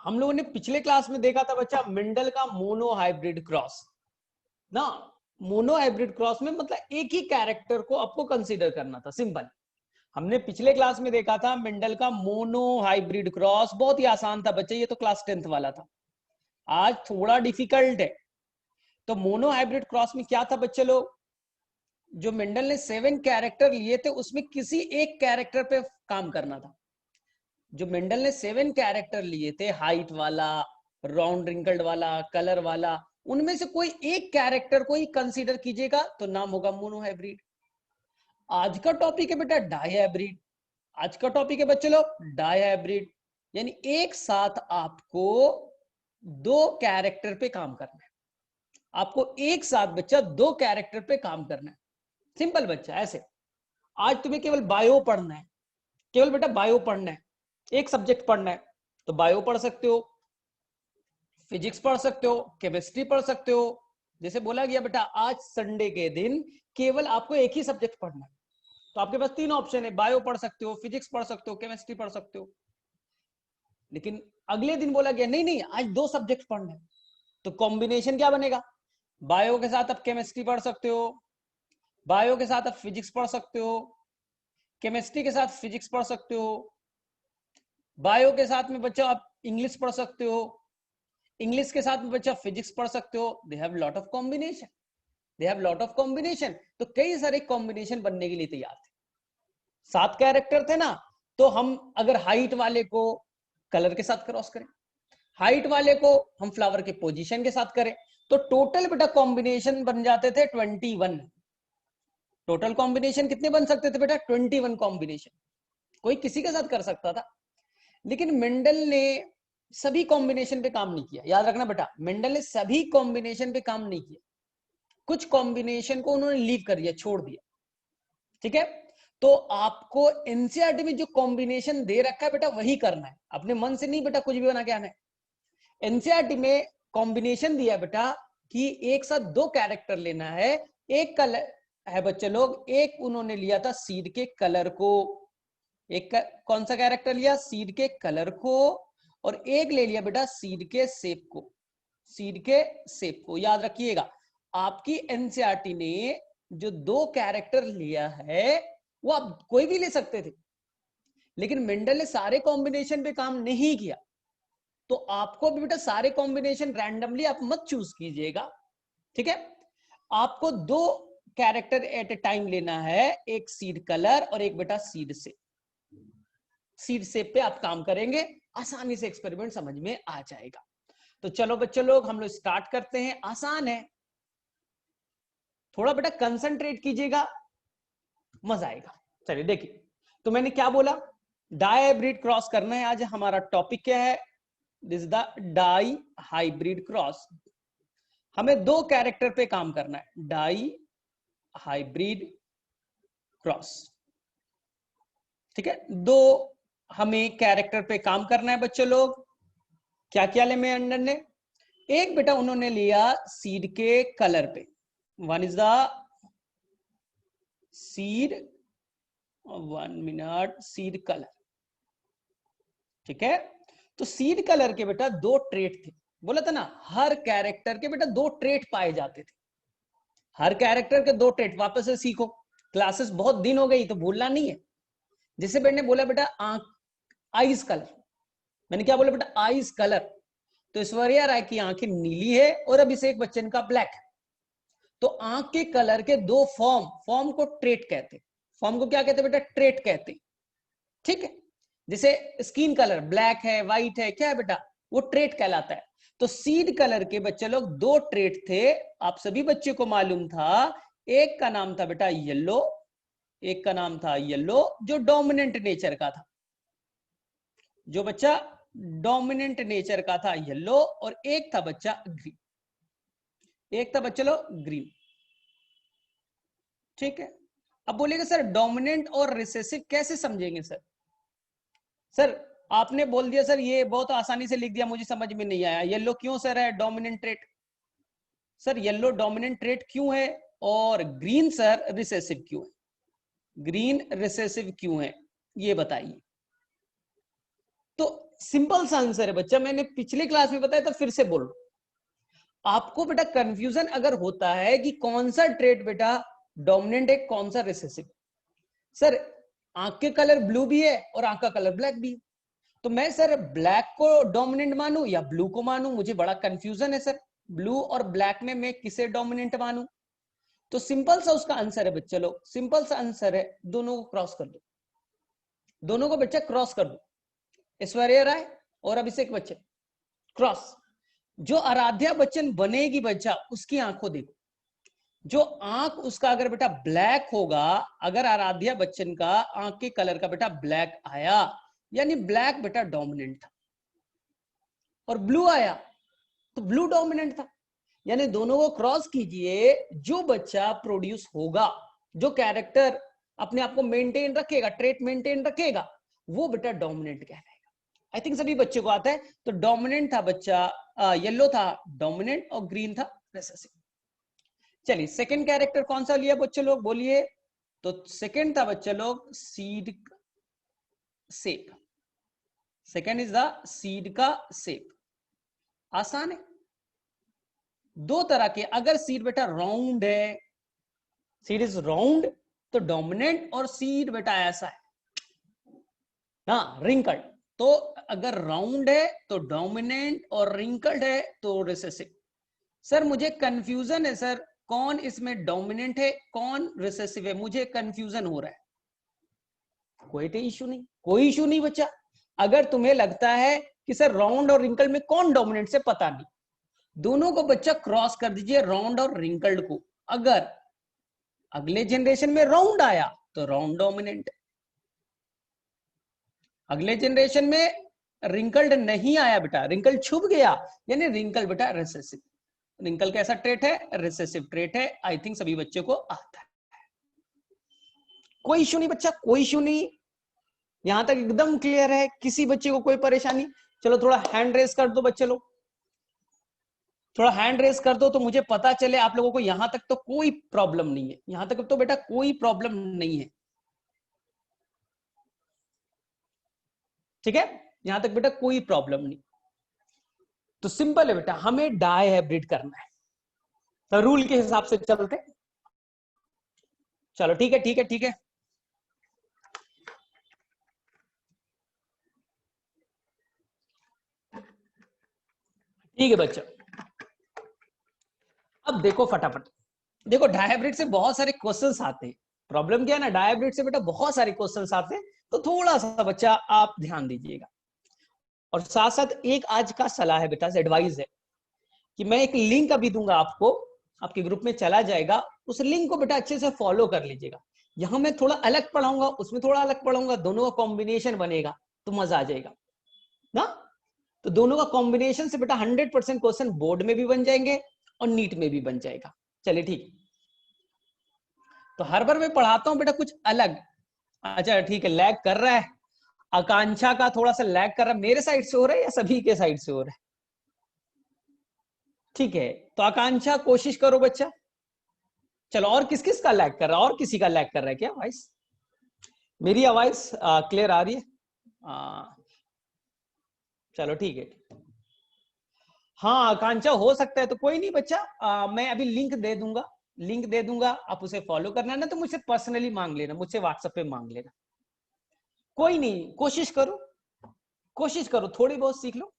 हम लोगों ने पिछले क्लास में देखा था बच्चा मेंडल का मोनो हाइब्रिड क्रॉस ना। मोनो हाइब्रिड क्रॉस में मतलब एक ही कैरेक्टर को आपको कंसीडर करना था, सिंपल। हमने पिछले क्लास में देखा था मेंडल का मोनो हाइब्रिड क्रॉस, बहुत ही आसान था बच्चे, ये तो क्लास 10th वाला था। आज थोड़ा डिफिकल्ट है। तो मोनो हाइब्रिड क्रॉस में क्या था बच्चे लोग, जो मेंडल ने 7 कैरेक्टर लिए थे उसमें किसी एक कैरेक्टर पे काम करना था। जो मेंडल ने 7 कैरेक्टर लिए थे, हाइट वाला, राउंड रिंकल्ड वाला, कलर वाला, उनमें से कोई एक कैरेक्टर को ही कंसीडर कीजिएगा तो नाम होगा मोनो हाइब्रिड। आज का टॉपिक है बेटा डाई हाइब्रिड। आज का टॉपिक है बच्चे लोग डाई हाइब्रिड, यानी एक साथ आपको दो कैरेक्टर पे काम करना है। आपको एक साथ बच्चा दो कैरेक्टर पे काम करना है, सिंपल बच्चा ऐसे। आज तुम्हें केवल बायो पढ़ना है, केवल बेटा बायो पढ़ना है, एक सब्जेक्ट पढ़ना है। तो बायो पढ़ सकते हो, फिजिक्स पढ़ सकते हो, केमिस्ट्री पढ़ सकते हो। जैसे बोला गया बेटा आज संडे के दिन केवल आपको एक ही सब्जेक्ट पढ़ना है, तो आपके पास 3 ऑप्शन है, बायो पढ़ सकते हो, फिजिक्स पढ़ सकते हो, केमिस्ट्री पढ़ सकते हो। लेकिन अगले दिन बोला गया नहीं नहीं आज 2 सब्जेक्ट पढ़ना है, तो कॉम्बिनेशन क्या बनेगा, बायो के साथ आप केमिस्ट्री पढ़ सकते हो, बायो के साथ आप फिजिक्स पढ़ सकते हो, केमिस्ट्री के साथ फिजिक्स पढ़ सकते हो, बायो के साथ में बच्चा आप इंग्लिश पढ़ सकते हो, इंग्लिश के साथ में बच्चा फिजिक्स पढ़ सकते हो। They have lot of combination, they have lot of combination. तो कई सारे कॉम्बिनेशन बनने के लिए तैयार थे। 7 कैरेक्टर थे ना, तो हम अगर हाइट वाले को कलर के साथ क्रॉस करें, हाइट वाले को हम फ्लावर के पोजीशन के साथ करें, तो टोटल बेटा कॉम्बिनेशन बन जाते थे 21। टोटल कॉम्बिनेशन कितने बन सकते थे बेटा, 21 कॉम्बिनेशन। कोई किसी के साथ कर सकता था। लेकिन मेंडल ने सभी कॉम्बिनेशन पे काम नहीं किया, याद रखना बेटा, मेंडल ने सभी कॉम्बिनेशन पे काम नहीं किया, कुछ कॉम्बिनेशन को उन्होंने लीव कर दिया, छोड़ दिया। ठीक है, तो आपको एनसीईआरटी में जो कॉम्बिनेशन दे रखा है बेटा वही करना है, अपने मन से नहीं बेटा कुछ भी बना के आना है। एनसीईआरटी में कॉम्बिनेशन दिया बेटा कि एक साथ 2 कैरेक्टर लेना है। एक कलर है बच्चे लोग, एक उन्होंने लिया था सीड के कलर को, एक कौन सा कैरेक्टर लिया, सीड के कलर को, और एक ले लिया बेटा सीड के शेप को। सीड के शेप को याद रखिएगा, आपकी एनसीईआरटी ने जो 2 कैरेक्टर लिया है वो आप कोई भी ले सकते थे, लेकिन मेंडल ने सारे कॉम्बिनेशन पे काम नहीं किया। तो आपको भी बेटा सारे कॉम्बिनेशन रैंडमली आप मत चूज कीजिएगा। ठीक है, आपको 2 कैरेक्टर एट ए टाइम लेना है, एक सीड कलर और एक बेटा सीड से। सीड शेप पे आप काम करेंगे, आसानी से एक्सपेरिमेंट समझ में आ जाएगा। तो चलो बच्चों लोग हम लोग स्टार्ट करते हैं, आसान है, थोड़ा बेटा कंसंट्रेट कीजिएगा, मजा आएगा। चलिए देखिए, तो मैंने क्या बोला, डाई हाइब्रिड क्रॉस करना है। आज हमारा टॉपिक क्या है, this is the dihybrid cross. हमें 2 कैरेक्टर पे काम करना है, डाई हाइब्रिड क्रॉस। ठीक है, 2 हमें कैरेक्टर पे काम करना है बच्चों लोग। क्या क्या ले मेंडल ने, एक बेटा उन्होंने लिया सीड के कलर पे, one is the seed, 1 minute, seed colour. ठीक है, तो सीड कलर के बेटा 2 ट्रेट थे, बोला था ना हर कैरेक्टर के बेटा 2 ट्रेट पाए जाते थे। हर कैरेक्टर के 2 ट्रेट, वापस से सीखो, क्लासेस बहुत दिन हो गई तो भूलना नहीं है। जैसे मैंने बोला बेटा आंख, आईज कलर, मैंने क्या बोला बेटा आईज कलर, तो ऐश्वर्या राय की आंखें नीली है और अभिषेक बच्चन का ब्लैक है। तो आंख के कलर के 2 फॉर्म, फॉर्म को ट्रेट कहते, फॉर्म को क्या कहते बेटा, ट्रेट कहते। ठीक है, जैसे स्किन कलर ब्लैक है, व्हाइट है, क्या है बेटा, वो ट्रेट कहलाता है। तो सीड कलर के बच्चे लोग 2 ट्रेट थे, आप सभी बच्चे को मालूम था। एक का नाम था बेटा येलो, एक का नाम था येलो जो डोमिनेंट नेचर का था, जो बच्चा डोमिनेंट नेचर का था येलो, और एक था बच्चा ग्रीन, एक था बच्चे लोग ग्रीन। ठीक है, अब बोलेगा सर डोमिनेंट और रिसेसिव कैसे समझेंगे सर। सर आपने बोल दिया सर, ये बहुत आसानी से लिख दिया, मुझे समझ में नहीं आया, येलो क्यों सर है dominant trait, sir yellow dominant trait क्यों है, और ग्रीन सर रिसेसिव क्यों है, ग्रीन रिसेसिव क्यों है, ये बताइए। तो सिंपल सा आंसर है बच्चा, मैंने पिछले क्लास में बताया था, फिर से बोल रहा हूं। आपको बेटा कंफ्यूजन अगर होता है कि कौन सा ट्रेट बेटा डोमिनेंट है, कौन सा रिसेसिव। सर आंख के कलर ब्लू भी है और आंख का कलर ब्लैक भी है, तो मैं सर ब्लैक को डोमिनेंट मानूं या ब्लू को मानूं, मुझे बड़ा कंफ्यूजन है सर। ब्लू और ब्लैक में मैं किसे डोमिनेंट मानूं? तो सिंपल सा उसका आंसर है बच्चे लोग, सिंपल सा आंसर है, दोनों को क्रॉस कर दो, दोनों को बच्चा क्रॉस कर दो। ऐश्वर्या राय और अभिषेक बच्चन क्रॉस। जो आराध्या बच्चन बनेगी बच्चा, उसकी आंखों देखो, जो आंख उसका अगर बेटा ब्लैक होगा, अगर आराध्या बच्चन का आंख के कलर का बेटा ब्लैक आया, यानी ब्लैक बेटा डोमिनेंट था, और ब्लू आया तो ब्लू डोमिनेंट था। यानी दोनों को क्रॉस कीजिए, जो बच्चा प्रोड्यूस होगा, जो कैरेक्टर अपने आप को मेंटेन रखेगा, ट्रेट मेंटेन रखेगा, वो बेटा डोमिनेंट कहलाएगा। आई थिंक सभी बच्चे को आता है। तो डोमिनेंट था बच्चा, येलो था डोमिनेंट और ग्रीन था रिसेसिव। चलिए सेकंड कैरेक्टर कौन सा लिया बच्चे लोग, बोलिए। तो सेकंड था बच्चे लोग seed shape. Second is the seed का शेप। आसान है, दो तरह के। अगर सीड बेटा राउंड है, सीड इज राउंड, तो डोमिनेंट, और सीड बेटा ऐसा है ना रिंकल्ड, तो अगर राउंड है तो डोमिनेंट और रिंकल्ड है तो रिसेसिव। सर मुझे कंफ्यूजन है सर, कौन इसमें डोमिनेंट है कौन रिसेसिव है, मुझे कंफ्यूजन हो रहा है। कोई इशू नहीं, कोई इशू नहीं बच्चा। अगर तुम्हें लगता है कि सर राउंड और रिंकल्ड में कौन डोमिनेंट से पता नहीं, दोनों को बच्चा क्रॉस कर दीजिए, राउंड और रिंकल्ड को। अगर अगले जनरेशन में राउंड आया तो राउंड डोमिनेंट, अगले जनरेशन में रिंकल्ड नहीं आया बेटा, रिंकल छुप गया, यानी रिंकल बेटा रिसेसिव। रिंकल कैसा ट्रेट है, रिसेसिव ट्रेट है। आई थिंक सभी बच्चों को आता है, कोई इशू नहीं बच्चा, कोई इशू नहीं। यहां तक एकदम क्लियर है, किसी बच्चे को कोई परेशानी? चलो थोड़ा हैंड रेस कर दो बच्चे लोग, थोड़ा हैंड रेस कर दो तो मुझे पता चले आप लोगों को यहां तक तो कोई प्रॉब्लम नहीं है, यहां तक तो बेटा कोई प्रॉब्लम नहीं है, ठीक है, यहां तक बेटा कोई प्रॉब्लम नहीं। तो सिंपल है बेटा, हमें डाई हाइब्रिड करना है, तो रूल के हिसाब से चलते। चलो ठीक है ठीक है ठीक है। ठीक है बच्चों, अब देखो फटाफट, देखो डायहाइब्रिड से बहुत सारे क्वेश्चंस आते हैं। प्रॉब्लम क्या है ना, डायहाइब्रिड से बेटा बहुत सारे क्वेश्चंस आते हैं, तो थोड़ा सा बच्चा आप ध्यान दीजिएगा। और साथ साथ एक आज का सलाह है बेटा, एडवाइस है कि मैं एक लिंक अभी दूंगा आपको, आपके ग्रुप में चला जाएगा, उस लिंक को बेटा अच्छे से फॉलो कर लीजिएगा। यहां मैं थोड़ा अलग पढ़ाऊंगा, उसमें थोड़ा अलग पढ़ाऊंगा, दोनों का कॉम्बिनेशन बनेगा तो मजा आ जाएगा ना। तो दोनों का कॉम्बिनेशन से बेटा 100% क्वेश्चन बोर्ड में भी बन जाएंगे और नीट में भी बन जाएगा। चलिए ठीक, तो हर बार मैं पढ़ाता हूं बेटा कुछ अलग। अच्छा ठीक है, लैग कर रहा है, आकांक्षा का थोड़ा सा लैग कर रहा है, मेरे साइड से हो रहा है या सभी के साइड से हो रहा है? ठीक है, तो आकांक्षा कोशिश करो बच्चा। चलो, और किस किस का लैग कर रहा है, और किसी का लैग कर रहा है क्या वॉइस? मेरी आवाज क्लियर आ रही है? चलो ठीक है। हाँ आकांक्षा हो सकता है, तो कोई नहीं बच्चा, मैं अभी लिंक दे दूंगा, लिंक दे दूंगा, आप उसे फॉलो करना ना, तो मुझसे पर्सनली मांग लेना, मुझसे व्हाट्सएप पे मांग लेना। कोई नहीं, कोशिश करो, कोशिश करो, थोड़ी बहुत सीख लो।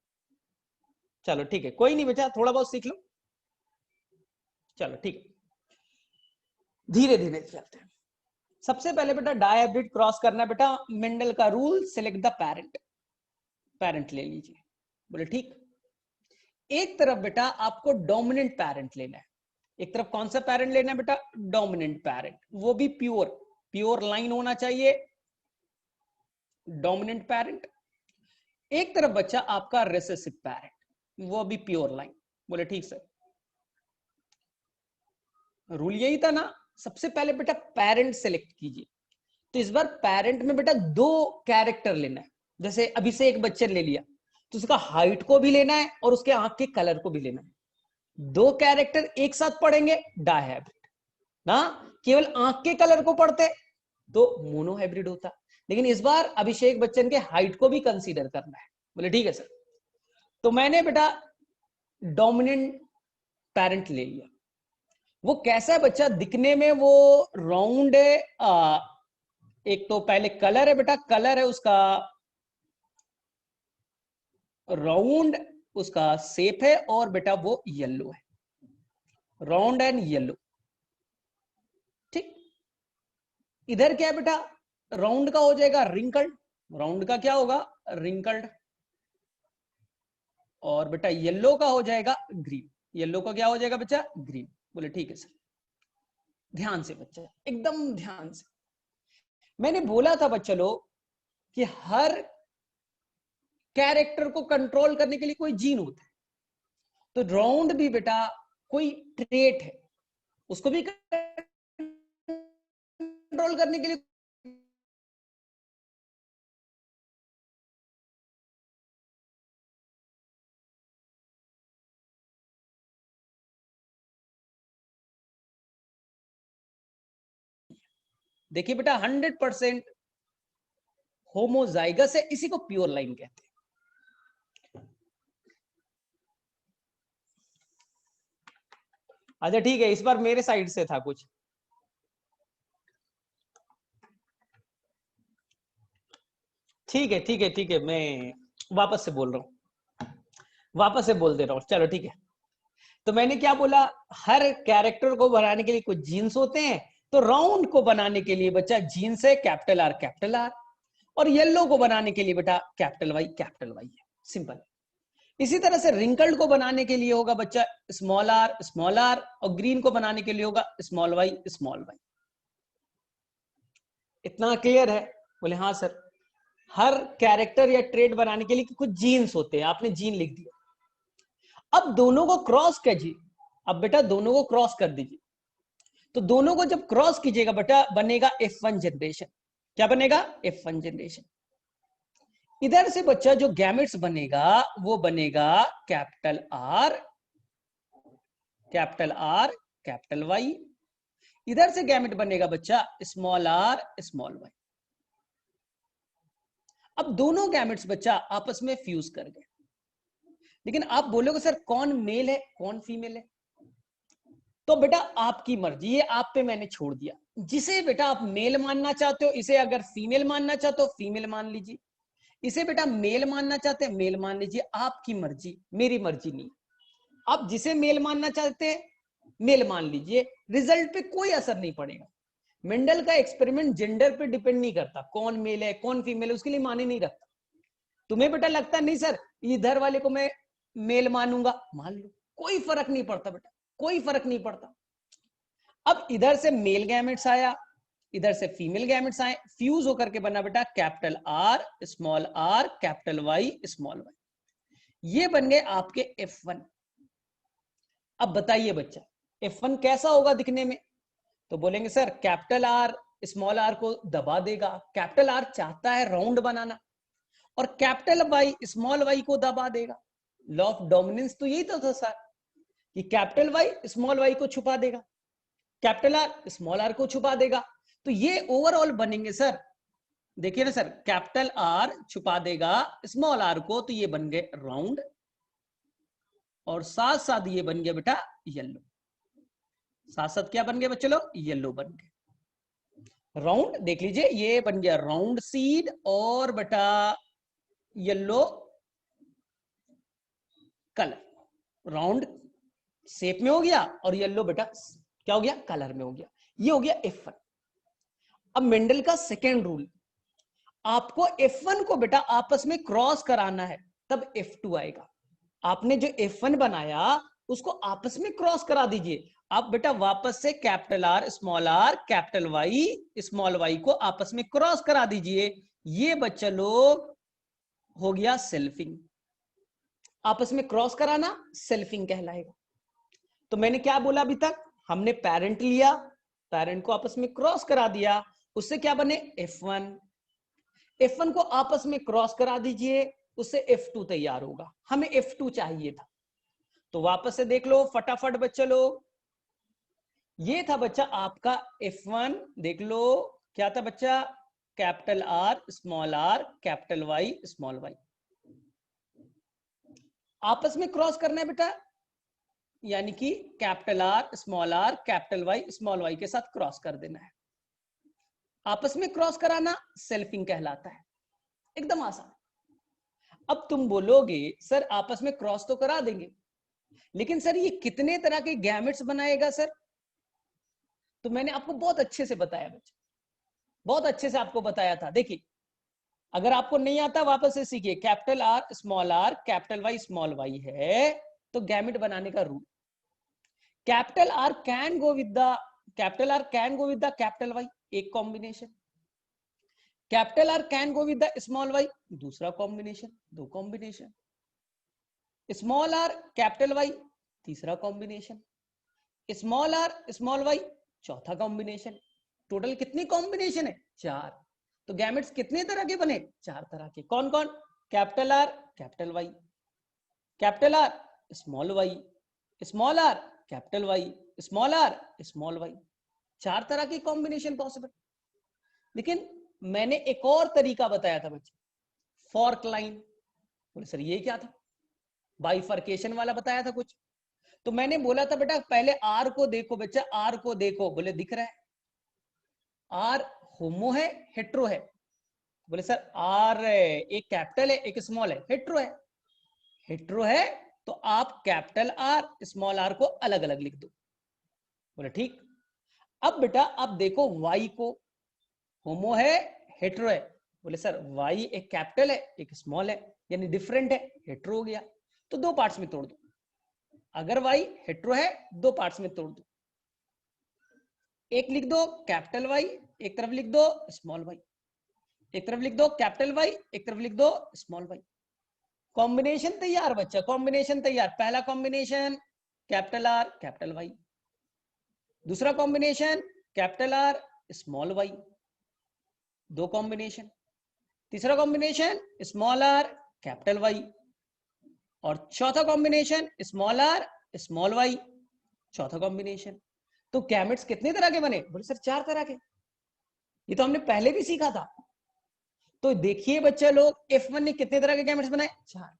चलो ठीक है, कोई नहीं बेटा, थोड़ा बहुत सीख लो। चलो ठीक है, धीरे धीरे चलते हैं। सबसे पहले बेटा डायहाइब्रिड क्रॉस करना है बेटा, मेंडल का rule, select the parent. Parent ले लीजिए, बोले ठीक। एक तरफ बेटा आपको डोमिनेंट पैरेंट लेना है, एक तरफ कौन सा पैरेंट लेना है बेटा, डोमिनेंट पैरेंट, वो भी प्योर, प्योर लाइन होना चाहिए, डोमिनेंट पैरेंट। एक तरफ बच्चा आपका रिसेसिव पैरेंट, वो भी प्योर लाइन। बोले ठीक सर, रूल यही था ना। सबसे पहले बेटा पेरेंट सेलेक्ट कीजिए, तो इस बार पेरेंट में बेटा दो कैरेक्टर लेना है। जैसे अभिषेक बच्चन ले लिया, तो उसका हाइट को भी लेना है और उसके आंख के कलर को भी लेना है। दो कैरेक्टर एक साथ पढ़ेंगे, डायहाइब्रिड ना। केवल आंख के कलर को पढ़ते तो मोनोहाइब्रिड होता। लेकिन इस बार अभिषेक बच्चन के हाइट को भी कंसीडर करना है। बोले ठीक है सर। तो मैंने बेटा डोमिनेंट पेरेंट ले लिया। वो कैसा है बच्चा, दिखने में वो राउंड है। एक तो पहले कलर है बेटा, कलर है उसका राउंड, उसका शेप है, और बेटा वो येलो है, राउंड एंड येलो। ठीक, इधर क्या है बेटा, राउंड का हो जाएगा रिंकल्ड, राउंड का क्या होगा रिंकल्ड, और बेटा येलो का हो जाएगा ग्रीन, येलो का क्या हो जाएगा बच्चा ग्रीन। बोले ठीक है सर। ध्यान से बच्चा, एकदम ध्यान से, मैंने बोला था बच्चा लोग कि हर कैरेक्टर को कंट्रोल करने के लिए कोई जीन होता है। तो राउंड भी बेटा कोई ट्रेट है, उसको भी कंट्रोल करने के लिए देखिए बेटा 100% होमोजाइगस है, इसी को प्योर लाइन कहते हैं। अच्छा ठीक है, इस बार मेरे साइड से था कुछ। ठीक है ठीक है ठीक है, मैं वापस से बोल रहा हूं, वापस से बोल दे रहा हूं, चलो ठीक है। तो मैंने क्या बोला, हर कैरेक्टर को बनाने के लिए कुछ जीन्स होते हैं। तो राउंड को बनाने के लिए बच्चा जीन्स है कैपिटल आर, और येलो को बनाने के लिए बेटा कैपिटल वाई है, सिंपल। इसी तरह से रिंकल्ड को बनाने के लिए होगा बच्चा स्मॉल आर, और ग्रीन को बनाने के लिए होगा स्मॉल वाई। इतना क्लियर है? बोले हाँ सर। हर कैरेक्टर या ट्रेड बनाने के लिए कुछ जीन्स होते हैं, आपने जीन लिख दिया। अब दोनों को क्रॉस कीजिए, अब बेटा दोनों को क्रॉस कर दीजिए। तो दोनों को जब क्रॉस कीजिएगा बेटा बनेगा F1 जनरेशन। क्या बनेगा? F1 generation. इधर से बच्चा जो गैमेट्स बनेगा वो बनेगा कैपिटल आर, कैपिटल वाई। इधर से गैमेट बनेगा बच्चा स्मॉल आर, स्मॉल वाई। अब दोनों गैमेट्स बच्चा आपस में फ्यूज कर गए। लेकिन आप बोलोगे सर कौन मेल है कौन फीमेल है? तो बेटा आपकी मर्जी, ये आप पे मैंने छोड़ दिया। जिसे बेटा आप मेल मानना चाहते हो, इसे अगर फीमेल मानना चाहते हो फीमेल मान लीजिए, इसे बेटा मेल मानना चाहते हैं मेल मान लीजिए, आपकी मर्जी, मेरी मर्जी नहीं। आप जिसे मेल मानना चाहते हैं मेल मान लीजिए, रिजल्ट पे कोई असर नहीं पड़ेगा। मेंडल का एक्सपेरिमेंट जेंडर पे डिपेंड नहीं करता, कौन मेल है कौन फीमेल है उसके लिए माने नहीं रखता। तुम्हें बेटा लगता नहीं सर इधर वाले को मैं मेल मानूंगा, मान लो, कोई फर्क नहीं पड़ता बेटा, कोई फर्क नहीं पड़ता। अब इधर से मेल गैमेट्स आया, इधर से फीमेल गैमेट्स आए, फ्यूज होकर के बना बेटा capital R, capital Y, small Y. ये बन गए आपके F1। अब बताइए बच्चा F1 कैसा होगा दिखने में? तो बोलेंगे sir capital R small R को दबा देगा। कैपिटल आर चाहता है राउंड बनाना, और कैपिटल वाई स्मॉल वाई को दबा देगा। लॉ ऑफ डोमिनेंस तो यही तो था सर, कि कैपिटल वाई स्मॉल वाई को छुपा देगा, कैपिटल आर स्मॉल आर को छुपा देगा। तो ये ओवरऑल बनेंगे सर, देखिए ना सर, कैपिटल आर छुपा देगा स्मॉल आर को, तो ये बन गए राउंड, और साथ साथ ये बन गया बेटा येलो। साथ साथ क्या बन गया बच्चे लोग? येलो बन गए। राउंड देख लीजिए, ये बन गया राउंड सीड, और बेटा येलो कलर, राउंड शेप में हो गया, और येलो बेटा क्या हो गया? कलर में हो गया। ये हो गया F1। अब मेंडल का सेकेंड रूल, आपको F1 को बेटा आपस में क्रॉस कराना है, तब F2 आएगा। आपने जो F1 बनाया उसको आपस में क्रॉस करा दीजिए। आप बेटा वापस से capital R, capital Y, small Y को आपस में क्रॉस करा दीजिए। ये बच्चा लोग हो गया सेल्फिंग। आपस में क्रॉस कराना सेल्फिंग कहलाएगा। तो मैंने क्या बोला अभी तक? हमने पेरेंट लिया, पेरेंट को आपस में क्रॉस करा दिया, उससे क्या बने? F1। F1 को आपस में क्रॉस करा दीजिए, उससे F2 तैयार होगा। हमें F2 चाहिए था। तो वापस से देख लो फटाफट बच्चा लोग, ये था बच्चा आपका F1। देख लो क्या था बच्चा, capital R, capital Y, small Y. आपस में क्रॉस करना है बेटा, यानी कि capital R, capital Y, small Y के साथ क्रॉस कर देना है। आपस में क्रॉस कराना सेल्फिंग कहलाता है, एकदम आसान। अब तुम बोलोगे सर आपस में क्रॉस तो करा देंगे, लेकिन सर ये कितने तरह के गैमेट्स बनाएगा सर? तो मैंने आपको बहुत अच्छे से बताया बच्चे, बहुत अच्छे से आपको बताया था। देखिए, अगर आपको नहीं आता वापस से सीखिए, capital R, capital Y, small Y है तो गैमेट बनाने का rule, capital R can go with the capital Y, एक combination, capital R can go with the small Y, दूसरा कॉम्बिनेशन, दो combination, small R capital Y, तीसरा combination, small R small Y, चौथा combination. Total कितनी combination है? 4। तो gametes कितने तरह के बने? 4 तरह के। कौन कौन? Capital R capital Y, capital R small Y, small R capital Y, small R small Y. 4 तरह की कॉम्बिनेशन पॉसिबल। लेकिन मैंने एक और तरीका बताया था बच्चे, फॉर्क लाइन। बोले सर ये क्या था? बाइफर्केशन वाला बताया था कुछ। तो मैंने बोला था बेटा पहले आर को देखो बच्चा, आर को देखो। बोले दिख रहा है, आर होमो है हेट्रो है? बोले सर आर एक कैपिटल है एक स्मॉल है, हेट्रो है। हेट्रो है तो आप कैपिटल आर स्मॉल आर को अलग अलग लिख दो। बोले ठीक। अब बेटा आप देखो वाई को, होमो है हेट्रो है? बोले सर वाई एक कैपिटल है एक स्मॉल है, यानी डिफरेंट है, हेट्रो हो गया। तो 2 पार्ट्स में तोड़ दो। अगर वाई हेट्रो है 2 पार्ट्स में तोड़ दो, एक लिख दो कैपिटल वाई, एक तरफ लिख दो स्मॉल वाई, एक तरफ लिख दो कैपिटल वाई, एक तरफ लिख दो स्मॉल वाई। कॉम्बिनेशन तैयार बच्चा, कॉम्बिनेशन तैयार। पहला combination capital R capital Y, दूसरा combination capital R small Y, 2 combination, तीसरा combination small R capital Y, और चौथा combination small R small Y, चौथा कॉम्बिनेशन। तो गैमेट्स कितने तरह के बने? बोले सर 4 तरह के। ये तो हमने पहले भी सीखा था। तो देखिए बच्चे लोग, F1 ने कितने तरह के गैमेट्स बनाए? 4।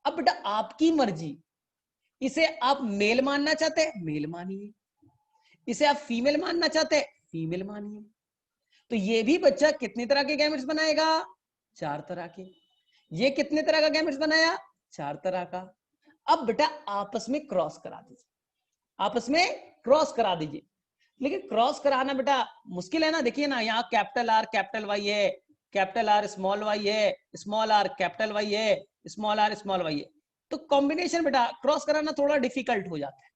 अब बेटा आपकी मर्जी, इसे आप मेल मानना चाहते हैं मेल मानिए, इसे आप फीमेल मानना चाहते हैं फीमेल मानिए। तो ये भी बच्चा कितने तरह के गैमेट्स बनाएगा? 4 तरह के। ये कितने तरह का गैमेट्स बनाया? 4 तरह का। अब बेटा आपस में क्रॉस करा दीजिए, आपस में क्रॉस करा दीजिए। लेकिन क्रॉस कराना बेटा मुश्किल है ना। देखिए ना, यहाँ कैपिटल आर कैपिटल वाई है, कैपिटल आर स्मॉल वाई है, स्मॉल आर कैपिटल वाई है, स्मॉल आर स्मॉल वाई है। तो कॉम्बिनेशन बेटा क्रॉस कराना थोड़ा डिफिकल्ट हो जाता है,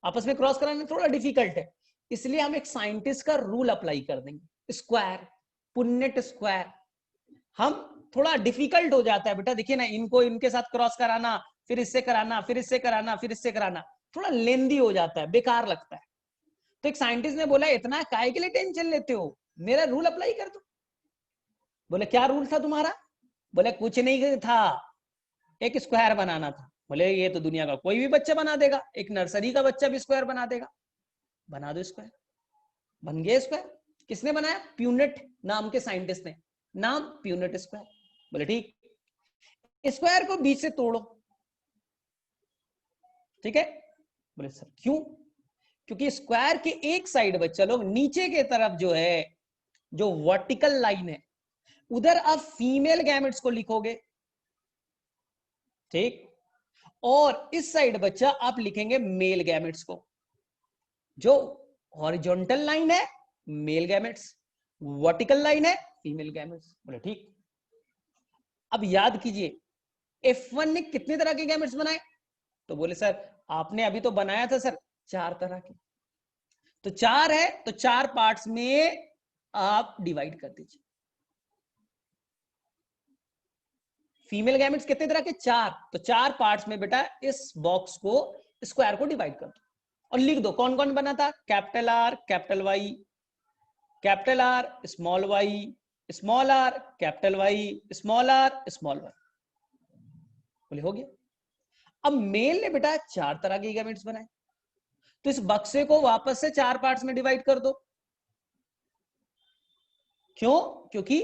आपस में क्रॉस कराना थोड़ा डिफिकल्ट है। इसलिए हम एक साइंटिस्ट का रूल अप्लाई कर देंगे, स्क्वायर, पुन्नेट स्क्वायर। हम थोड़ा डिफिकल्ट हो जाता है बेटा। देखिए ना, इनको इनके साथ क्रॉस कराना, फिर इससे कराना, फिर इससे कराना, फिर इससे कराना, थोड़ा लेंदी हो जाता है, बेकार लगता है। तो एक साइंटिस्ट ने बोला इतना काहे के लिए टेंशन लेते हो, मेरा रूल अप्लाई कर दो। बोले क्या रूल था तुम्हारा? बोले कुछ नहीं था, एक स्क्वायर बनाना था। बोले ये तो दुनिया का कोई भी बच्चा बना देगा, एक नर्सरी का बच्चा भी स्क्वायर बना देगा। बना दो स्क्वायर। बन गया स्क्वायर। किसने बनाया? प्यूनेट नाम के साइंटिस्ट ने, नाम प्यूनेट स्क्वायर। बोले ठीक, स्क्वायर को बीच से तोड़ो। ठीक है? बोले सर क्यों? क्योंकि स्क्वायर के एक साइड बच्चा लोग नीचे के तरफ जो है, जो वर्टिकल लाइन है, उधर आप फीमेल गैमेट्स को लिखोगे, ठीक, और इस साइड बच्चा आप लिखेंगे मेल गैमेट्स को। जो हॉरिजॉन्टल लाइन है मेल गैमेट्स, वर्टिकल लाइन है फीमेल गैमेट्स। बोले ठीक। अब याद कीजिए F1 ने कितने तरह के गैमेट्स बनाए? तो बोले सर आपने अभी तो बनाया था सर 4 तरह के। तो 4 है तो 4 पार्ट्स में आप डिवाइड कर दीजिए। फीमेल गैमेट्स कितने तरह के? 4। तो 4 पार्ट्स में बेटा इस बॉक्स को, स्क्वायर को डिवाइड कर दो और लिख दो कौन कौन बना था। Capital R capital Y, capital R small Y, small R capital Y, small R small Y. बोले हो गया। अब मेल ने बेटा 4 तरह के गैमेट्स बनाए, तो इस बक्से को वापस से 4 पार्ट्स में डिवाइड कर दो। क्यों? क्योंकि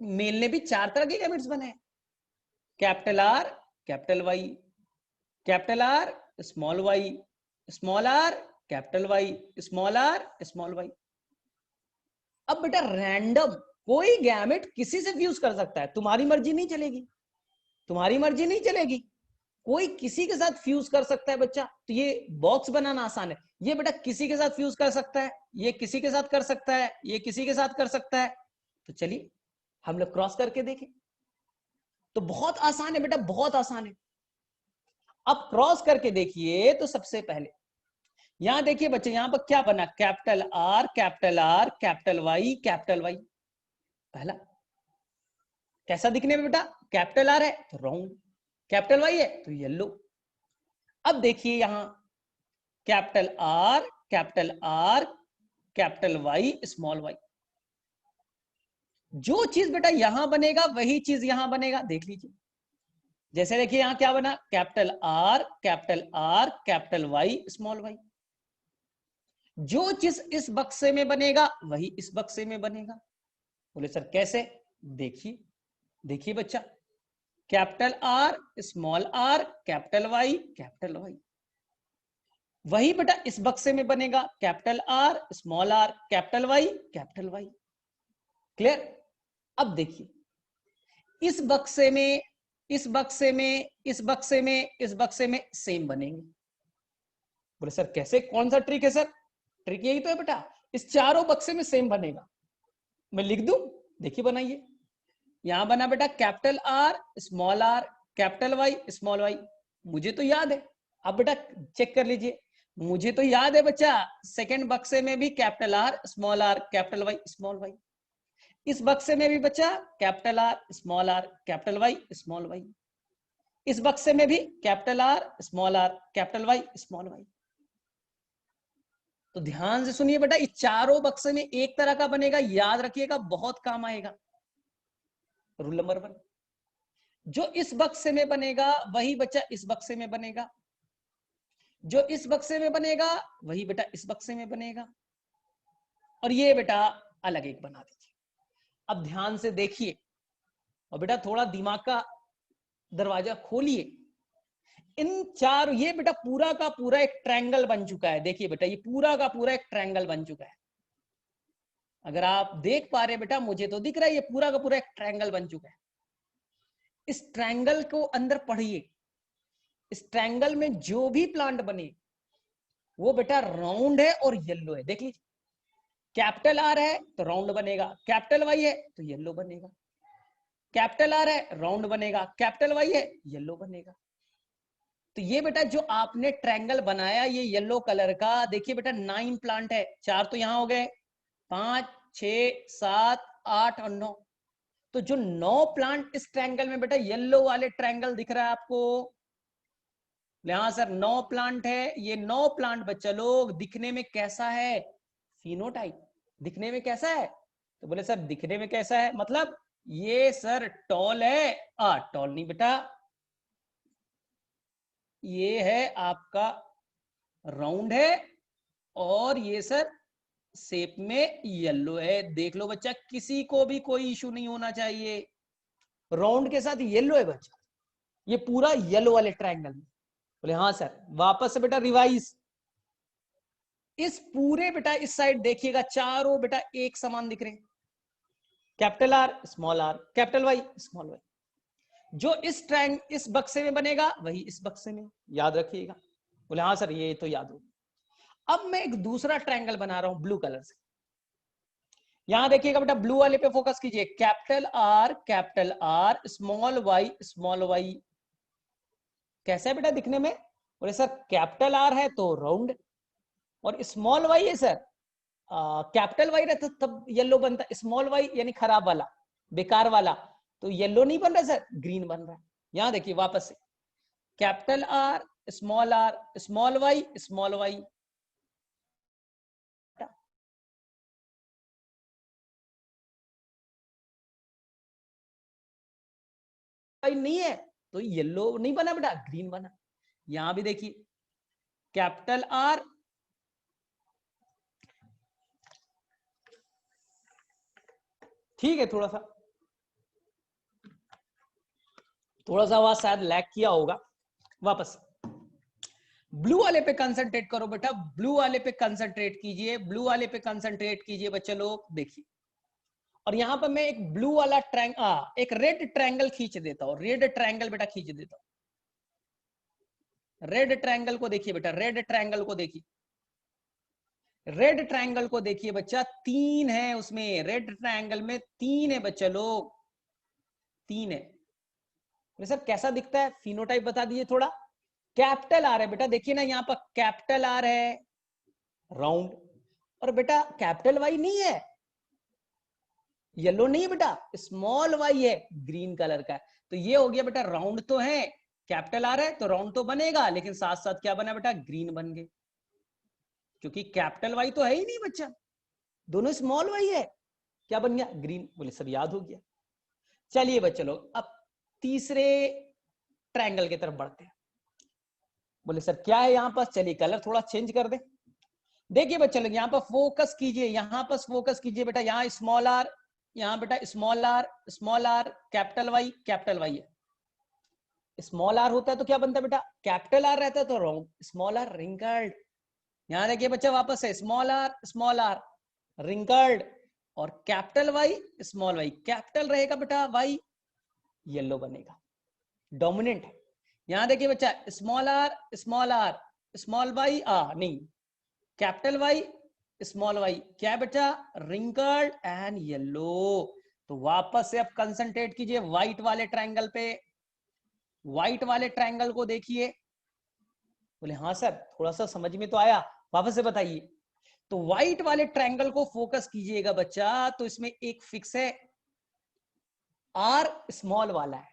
मेल ने भी 4 तरह के गैमेट्स बनाए, capital R capital Y, capital R small Y, small R capital Y, small R small Y. अब बेटा रैंडम कोई गैमेट किसी से फ्यूज कर सकता है, तुम्हारी मर्जी नहीं चलेगी, तुम्हारी मर्जी नहीं चलेगी, कोई किसी के साथ फ्यूज कर सकता है बच्चा। तो ये बॉक्स बनाना आसान है, ये बेटा किसी के साथ फ्यूज कर सकता है, ये किसी के साथ कर सकता है, ये किसी के साथ कर सकता है। तो चलिए हम लोग क्रॉस करके देखें। तो बहुत आसान है बेटा, बहुत आसान है। अब क्रॉस करके देखिए तो सबसे पहले यहां देखिए बच्चे, यहां पर क्या बना, capital R capital R capital Y capital Y. पहला कैसा दिखने में बेटा, कैपिटल आर है तो राउंड, कैपिटल वाई है तो येलो। अब देखिए यहां capital R capital R capital Y small Y. जो चीज बेटा यहां बनेगा वही चीज यहां बनेगा, देख लीजिए। जैसे देखिए यहां क्या बना, capital R capital Y small Y. जो चीज इस बक्से में बनेगा वही इस बक्से में बनेगा। बोले सर कैसे? देखिए, देखिए बच्चा, capital R small R capital Y, वही बेटा इस बक्से में बनेगा, capital R small R capital Y. Clear? अब देखिए इस बक्से में इस बक्से में इस बक्से में इस बक्से में सेम बनेंगे। बोले सर कैसे, कौन सा ट्रिक है सर? ट्रिक यही तो है बेटा, इस चारों बक्से में सेम बनेगा। मैं लिख दूं, देखिए बनाइए। यहां बना बेटा capital R capital Y small Y, मुझे तो याद है। अब बेटा चेक कर लीजिए, मुझे तो याद है बच्चा, सेकंड बक्से में भी capital R capital Y small Y. इस बक्से में भी बच्चा capital R capital Y small Y. इस बक्से में भी capital R capital Y small Y. तो ध्यान से सुनिए बेटा, इस चारों बक्से में एक तरह का बनेगा, याद रखिएगा, बहुत काम आएगा। रूल नंबर 1, जो इस बक्से में बनेगा वही बच्चा इस बक्से में बनेगा, जो इस बक्से में बनेगा वही बेटा इस बक्से में बनेगा, और ये बेटा अलग एक बना दीजिए। अब ध्यान से देखिए और बेटा थोड़ा दिमाग का दरवाजा खोलिए। इन चार, ये बेटा पूरा का पूरा एक ट्रायंगल बन चुका है। देखिए बेटा ये पूरा का पूरा एक ट्रायंगल बन चुका है। अगर आप देख पा रहे हैं बेटा, मुझे तो दिख रहा है ये पूरा का पूरा एक ट्रायंगल बन चुका है। इस ट्रायंगल को अंदर पढ़िए, इस ट्रायंगल में जो भी प्लांट बने वो बेटा राउंड है और येलो है। देख लीजिए, कैपिटल आर है तो राउंड बनेगा, कैपिटल वाई है तो येलो बनेगा, कैपिटल आर है राउंड बनेगा, कैपिटल वाई है येलो बनेगा। तो ये बेटा जो आपने ट्रायंगल बनाया ये येलो कलर का, देखिए बेटा 9 प्लांट है, 4 तो यहां हो गए, 5 6 7 8 और 9। तो जो 9 प्लांट इस ट्रायंगल में बेटा येलो वाले ट्रायंगल दिख रहा है आपको, यहां सर 9 प्लांट है। ये 9 प्लांट बच्चा लोग दिखने में कैसा है, फिनोटाइप, दिखने में कैसा है? तो बोले सर दिखने में कैसा है मतलब, ये सर टॉल है, टॉल नहीं बेटा, ये है आपका राउंड है, और ये सर शेप में येलो है। देख लो बच्चा, किसी को भी कोई इशू नहीं होना चाहिए, राउंड के साथ येलो है बच्चा, ये पूरा येलो वाले ट्रायंगल में। बोले हाँ सर, वापस से बेटा रिवाइज। इस पूरे बेटा इस साइड देखिएगा, चारों बेटा एक समान दिख रहे हैं, capital R capital Y small Y. जो इस बक्से में बनेगा वही इस बक्से में, याद रखिएगा। बोले हाँ सर ये तो याद होगा। अब मैं एक दूसरा ट्रायंगल बना रहा हूं ब्लू कलर से। यहां देखिएगा बेटा, ब्लू वाले पे फोकस कीजिए, कैपिटल आर स्मॉल वाई। कैसा है बेटा दिखने में? बोले सर कैपिटल आर है तो राउंड, और स्मॉल वाई है सर, कैपिटल वाई रहता तब येलो बनता, स्मॉल वाई यानी खराब वाला, बेकार वाला, तो येलो नहीं बन रहा सर, ग्रीन बन रहा है। यहां देखिए वापस से, capital R small Y, Y नहीं है तो येलो नहीं बना बेटा, ग्रीन बना। यहां भी देखिए, कैपिटल आर ठीक है, थोड़ा सा आवाज शायद लैग किया होगा। वापस ब्लू वाले पे कंसंट्रेट करो बेटा, ब्लू वाले पे कंसंट्रेट कीजिए, ब्लू वाले पे कंसंट्रेट कीजिए बच्चे लोग, देखिए। और यहां पर मैं एक ब्लू वाला एक रेड ट्रायंगल खींच देता हूं, रेड ट्रायंगल बेटा खींच देता हूं। रेड ट्रायंगल को देखिए बेटा, रेड ट्रायंगल को देखिए, रेड ट्रायंगल को देखिए बच्चा, 3 है उसमें, रेड ट्रायंगल में 3 है बच्चा लोग, 3 है। सर कैसा दिखता है, फिनोटाइप बता दीजिए थोड़ा। कैपिटल आर है बेटा, देखिए ना यहाँ पर कैपिटल आर है, राउंड। और बेटा कैपिटल वाई नहीं है, येलो नहीं है बेटा, स्मॉल वाई है, ग्रीन कलर का है। तो ये हो गया बेटा, राउंड तो है, कैपिटल आर है तो राउंड तो बनेगा, लेकिन साथ साथ क्या बना बेटा, ग्रीन बन गए, क्योंकि कैपिटल वाई तो है ही नहीं बच्चा, दोनों स्मॉल वाई है, क्या बन गया, ग्रीन। बोले सर याद हो गया। चलिए बच्चे लोग अब तीसरे ट्रायंगल की तरफ बढ़ते हैं। बोले सर क्या है यहाँ पर, चलिए कलर थोड़ा चेंज कर दे। देखिए बच्चे लोग यहाँ पर फोकस कीजिए, यहाँ पर फोकस कीजिए बेटा, यहाँ स्मॉल आर, यहाँ बेटा स्मॉल आर, कैपिटल वाई है। स्मॉल आर होता है तो क्या बनता है बेटा, कैपिटल आर रहता है तो राउंड, स्मॉल आर रिंकल्ड। यहाँ देखिए बच्चा वापस है, स्मॉल आर रिंकल्ड, और capital Y small Y, capital रहेगा बेटा वाई, येलो बनेगा, डोमिनेंट है। यहां देखिए बच्चा, स्मॉल आर स्मॉल वाई नहीं, कैपिटल वाई स्मॉल वाई, क्या है बेटा, रिंकल्ड एंड येलो। तो वापस से अब कंसंट्रेट कीजिए व्हाइट वाले ट्रायंगल पे, व्हाइट वाले ट्रायंगल को देखिए। बोले हाँ सर थोड़ा सा समझ में तो आया, वापस से बताइए। तो व्हाइट वाले ट्रायंगल को फोकस कीजिएगा बच्चा, तो इसमें एक फिक्स है, आर स्मॉल वाला है,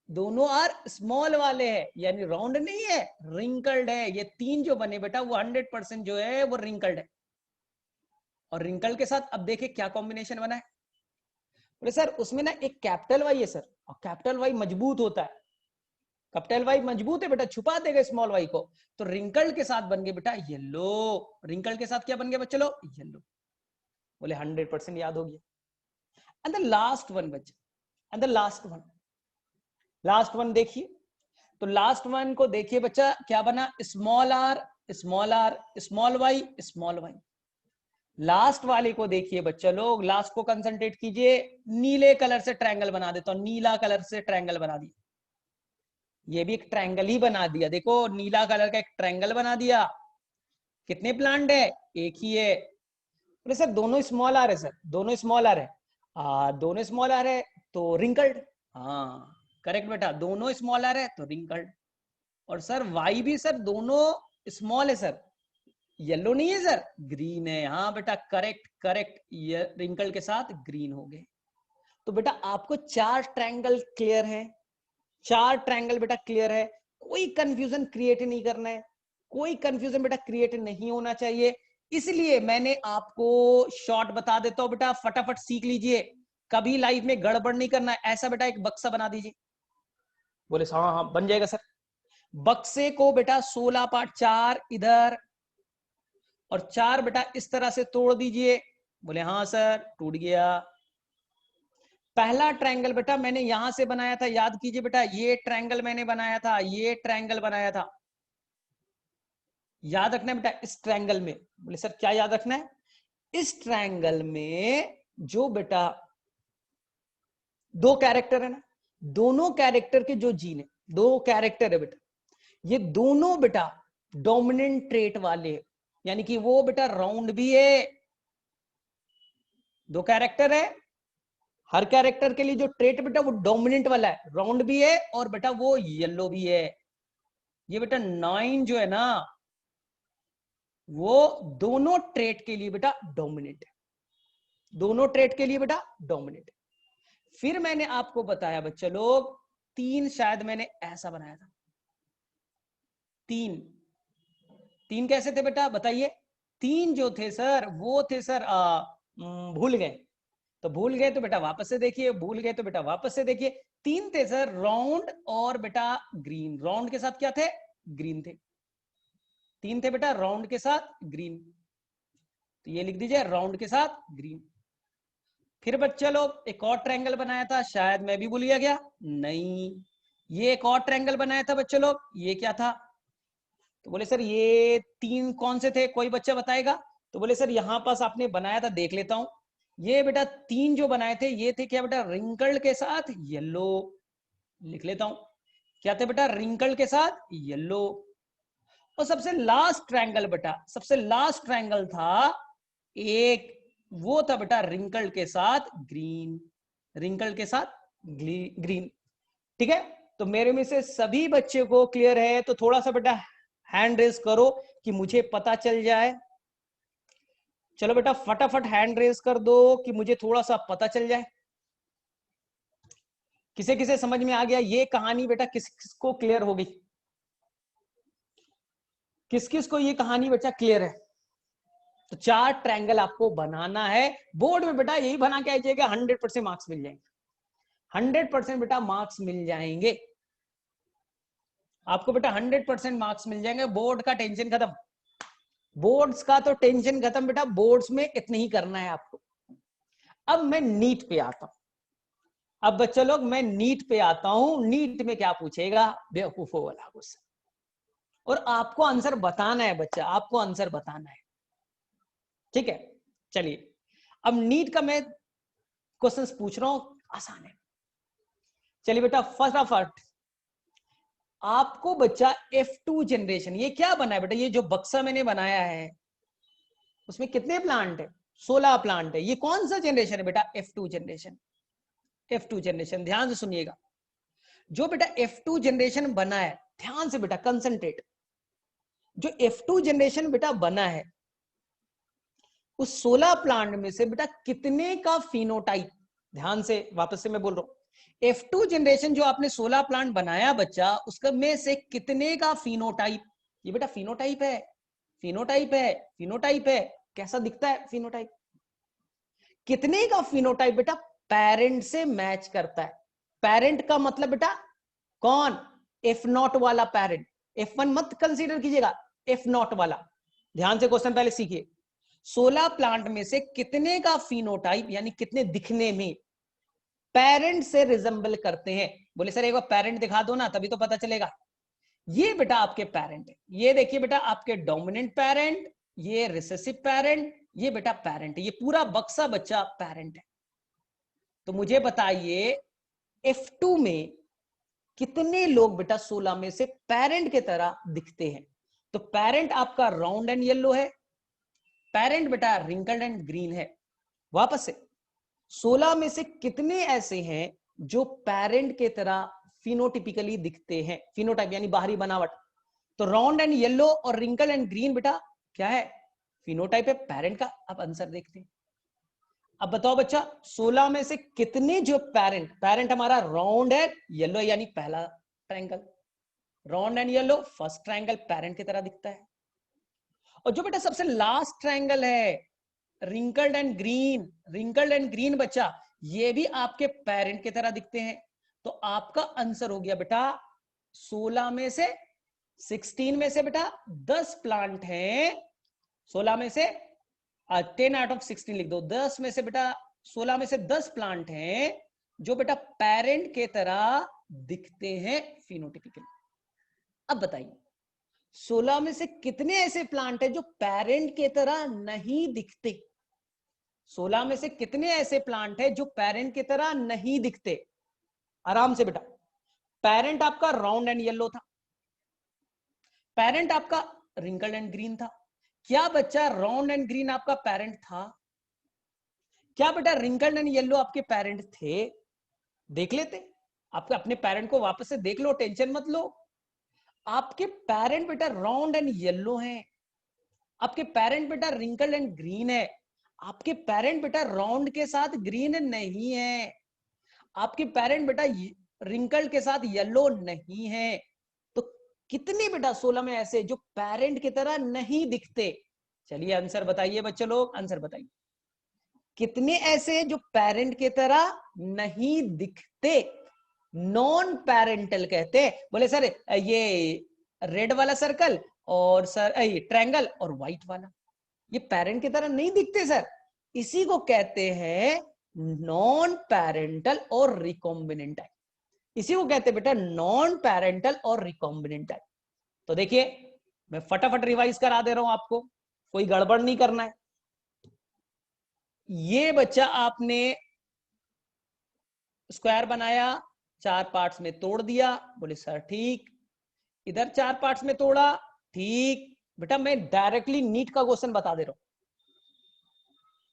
दोनों आर स्मॉल वाले हैं, यानी राउंड नहीं है, रिंकल्ड है। ये 3 जो बने बेटा वो 100% जो है वो रिंकल्ड है। और रिंकल्ड के साथ अब देखिए क्या कॉम्बिनेशन बना है। बोले सर उसमें ना एक कैपिटल वाई है सर, और कैपिटल वाई मजबूत होता है, कैपिटल वाई मजबूत है बेटा, छुपा देगा स्मॉल वाई को। तो रिंकल्ड के साथ बन गए बेटा येलो, रिंकल्ड के साथ क्या बन गया बच्चे लोग, येलो। बोले 100% याद हो गया। एंड द लास्ट वन बच्चे, एंड द लास्ट वन देखिए। तो लास्ट वन को देखिए बच्चा, क्या बना, small R small Y. Last वाले को देखिए बच्चा लोग, लास्ट को कंसंट्रेट कीजिए, नीले कलर से ट्रायंगल बना देता हूं, नीला कलर से ट्रायंगल बना दिया, ये भी एक ट्रायंगल ही बना दिया, देखो नीला कलर का एक ट्रायंगल बना दिया। कितने प्लांट है, एक ही है। बोले सर दोनों स्मॉल आर है सर, दोनों स्मॉल आर है, दोनों स्मॉल आर है तो रिंकल्ड, हाँ करेक्ट बेटा, दोनों स्मॉल आर है तो रिंकल्ड। और सर वाई भी सर दोनों स्मॉल है सर, येलो नहीं है सर, ग्रीन है, हाँ बेटा करेक्ट, ये रिंकल के साथ ग्रीन हो गए। तो बेटा आपको 4 ट्रायंगल क्लियर है, 4 ट्रायंगल बेटा क्लियर है, कोई कंफ्यूजन क्रिएट नहीं करना है, कोई कंफ्यूजन बेटा क्रिएट नहीं होना चाहिए। इसलिए मैंने आपको शॉर्ट बता देता हूं बेटा, फटाफट सीख लीजिए, कभी लाइफ में गड़बड़ नहीं करना है। ऐसा बेटा एक बक्सा बना दीजिए। बोले हाँ हाँ बन जाएगा सर। बक्से को बेटा 16 पार्ट, 4 इधर और 4 बेटा इस तरह से तोड़ दीजिए। बोले हाँ सर टूट गया। पहला ट्रायंगल बेटा मैंने यहां से बनाया था, याद कीजिए बेटा, ये ट्रायंगल मैंने बनाया था, ये ट्रायंगल बनाया था, याद रखना है बेटा। इस ट्रायंगल में, बोले सर क्या याद रखना है, इस ट्रायंगल में जो बेटा 2 कैरेक्टर है ना, दोनों कैरेक्टर के जो जीन है, 2 कैरेक्टर है बेटा, ये दोनों बेटा डोमिनेंट ट्रेट वाले, यानी कि वो बेटा राउंड भी है, 2 कैरेक्टर है, हर कैरेक्टर के लिए जो ट्रेट बेटा वो डोमिनेंट वाला है, राउंड भी है और बेटा वो येलो भी है। ये बेटा 9 जो है ना, वो दोनों ट्रेट के लिए बेटा डोमिनेंट है, दोनों ट्रेट के लिए बेटा डोमिनेंट है। फिर मैंने आपको बताया बच्चे लोग, 3 शायद मैंने ऐसा बनाया था, 3 कैसे थे बेटा बताइए। 3 जो थे सर वो थे सर भूल गए, तो भूल गए तो बेटा वापस से देखिए, भूल गए तो बेटा वापस से देखिए। 3 थे सर, राउंड और बेटा ग्रीन, राउंड के साथ क्या थे, ग्रीन थे, 3 थे बेटा राउंड के साथ ग्रीन, तो ये लिख दीजिए राउंड के साथ ग्रीन। फिर बच्चा लोग एक और ट्रायंगल बनाया था, शायद मैं भी भूल गया, नहीं, ये एक और ट्रायंगल बनाया था बच्चे लोग, ये क्या था? तो बोले सर ये 3 कौन से थे, कोई बच्चा बताएगा? तो बोले सर यहां पास आपने बनाया था, देख लेता हूं। ये बेटा 3 जो बनाए थे ये थे क्या बेटा? रिंकल्ड के साथ येलो, लिख लेता हूं। क्या थे बेटा? रिंकल्ड के साथ येलो। और सबसे लास्ट ट्रायंगल बेटा, सबसे लास्ट ट्रायंगल था एक, वो था बेटा रिंकल्ड के साथ ग्रीन, रिंकल्ड के साथ ग्रीन। ठीक है, तो मेरे में से सभी बच्चे को क्लियर है? तो थोड़ा सा बेटा हैंड रेज करो कि मुझे पता चल जाए। चलो बेटा फटाफट हैंड रेज कर दो कि मुझे थोड़ा सा पता चल जाए। किसे किसे समझ में आ गया ये कहानी बेटा? किस किस को क्लियर हो गई? किस किस को ये कहानी बेटा क्लियर है? तो 4 ट्रायंगल आपको बनाना है बोर्ड में बेटा, यही बना के आइएगा, 100% मार्क्स मिल जाएंगे, 100% बेटा मार्क्स मिल जाएंगे आपको बेटा, 100% मार्क्स मिल जाएंगे। बोर्ड का टेंशन खत्म, बोर्ड्स का तो टेंशन खत्म बेटा, बोर्ड्स में इतना ही करना है आपको। अब मैं नीट पे आता हूं, अब बच्चे लोग मैं नीट पे आता हूं। नीट में क्या पूछेगा? बेवकूफों वाला क्वेश्चन, और आपको आंसर बताना है बच्चा, आपको आंसर बताना है। ठीक है, चलिए अब नीट का मैं क्वेश्चंस पूछ रहा हूं, आसान है। चलिए बेटा फटाफट आपको बच्चा F2 जनरेशन, ये क्या बना है बेटा? ये जो बक्सा मैंने बनाया है उसमें कितने प्लांट है? 16 प्लांट है। ये कौन सा जनरेशन है बेटा? F2 generation. F2 जनरेशन, ध्यान से सुनिएगा। जो बेटा F2 जनरेशन बना है, ध्यान से बेटा कंसंट्रेट, जो F2 जनरेशन बेटा बना है उस 16 प्लांट में से बेटा कितने का फिनोटाइप, ध्यान से वापस से मैं बोल रहा हूं, F2 जनरेशन जो आपने 16 प्लांट बनाया बच्चा, उसका में से कितने का फिनोटाइप, ये बेटा फिनोटाइप है, फिनोटाइप है, फिनोटाइप है, कैसा दिखता है फिनोटाइप, कितने का फिनोटाइप बेटा पेरेंट से मैच करता है। पेरेंट का मतलब बेटा कौन? F0 वाला पेरेंट, F1 मत कंसीडर कीजिएगा, F0 वाला। ध्यान से क्वेश्चन पहले सीखिए, 16 प्लांट में से कितने का फिनोटाइप यानी कितने दिखने में पेरेंट से रिजेंबल करते हैं? बोले सर एक बार पेरेंट दिखा दो ना, तभी तो पता चलेगा। ये बेटा आपके पेरेंट है, ये देखिए बेटा आपके डोमिनेंट पेरेंट, ये रिसेसिव पेरेंट, ये बेटा पेरेंट है, ये पूरा बक्सा बच्चा पेरेंट है। तो मुझे बताइए F2 में कितने लोग बेटा 16 में से पेरेंट के तरह दिखते हैं? तो पेरेंट आपका राउंड एंड येलो है, पेरेंट बेटा रिंकल्ड एंड ग्रीन है। वापस से 16 में से कितने ऐसे हैं जो पेरेंट के तरह फिनोटिपिकली दिखते हैं? फिनोटाइप यानी बाहरी बनावट। तो राउंड एंड येलो और रिंकल एंड ग्रीन बेटा क्या है? फिनोटाइप है पेरेंट का। अब आंसर देखते हैं। अब बताओ बच्चा 16 में से कितने जो पेरेंट, पेरेंट हमारा राउंड है, येलो यानी पहला triangle, round and yellow first triangle parent की तरह दिखता है। और जो बेटा सबसे लास्ट ट्रायंगल है wrinkled and green, wrinkled and green बच्चा ये भी आपके पेरेंट की तरह दिखते हैं। तो आपका आंसर हो गया बेटा 16 में से 16 में से बेटा 10 प्लांट हैं, 16 में से 10 आउट ऑफ 16 लिख दो, 10 में से बेटा 16 में से 10 प्लांट हैं जो बेटा पेरेंट के तरह दिखते हैं फिनोटिपिकली। अब बताइए 16 में से कितने ऐसे प्लांट हैं जो पेरेंट के तरह नहीं दिखते? 16 में से कितने ऐसे प्लांट हैं जो पेरेंट की तरह नहीं दिखते? आराम से बेटा, पेरेंट आपका राउंड एंड येलो था, पेरेंट आपका रिंकल्ड एंड ग्रीन था। क्या बच्चा राउंड एंड ग्रीन आपका पेरेंट था? क्या बेटा रिंकल्ड एंड येलो आपके पेरेंट थे? देख लेते, आपके अपने पेरेंट को वापस से देख लो, टेंशन मत लो। आपके पेरेंट बेटा राउंड एंड येलो हैं, आपके पेरेंट बेटा रिंकल्ड एंड ग्रीन है, आपके पेरेंट बेटा राउंड के साथ ग्रीन नहीं है, आपके पेरेंट बेटा रिंकल्ड के साथ येलो नहीं है। तो कितने बेटा 16 में ऐसे जो पेरेंट की तरह नहीं दिखते? चलिए आंसर बताइए बच्चे लोग, आंसर बताइए कितने ऐसे जो पेरेंट की तरह नहीं दिखते? नॉन पेरेंटल कहते हैं। बोले सर ये रेड वाला सर्कल और सर ट्रायंगल और व्हाइट वाला ये पेरेंट की तरह नहीं दिखते सर, इसी को कहते हैं नॉन पैरेंटल और रिकॉम्बिनेंट टाइप, इसी को कहते हैं बेटा नॉन पैरेंटल और रिकॉम्बिनेंट टाइप। तो देखिए मैं फटाफट रिवाइज करा दे रहा हूं आपको, कोई गड़बड़ नहीं करना है। ये बच्चा आपने स्क्वायर बनाया, 4 पार्ट्स में तोड़ दिया, बोले सर ठीक। इधर 4 पार्ट्स में तोड़ा, ठीक। बेटा मैं डायरेक्टली नीट का क्वेश्चन बता दे रहा हूं।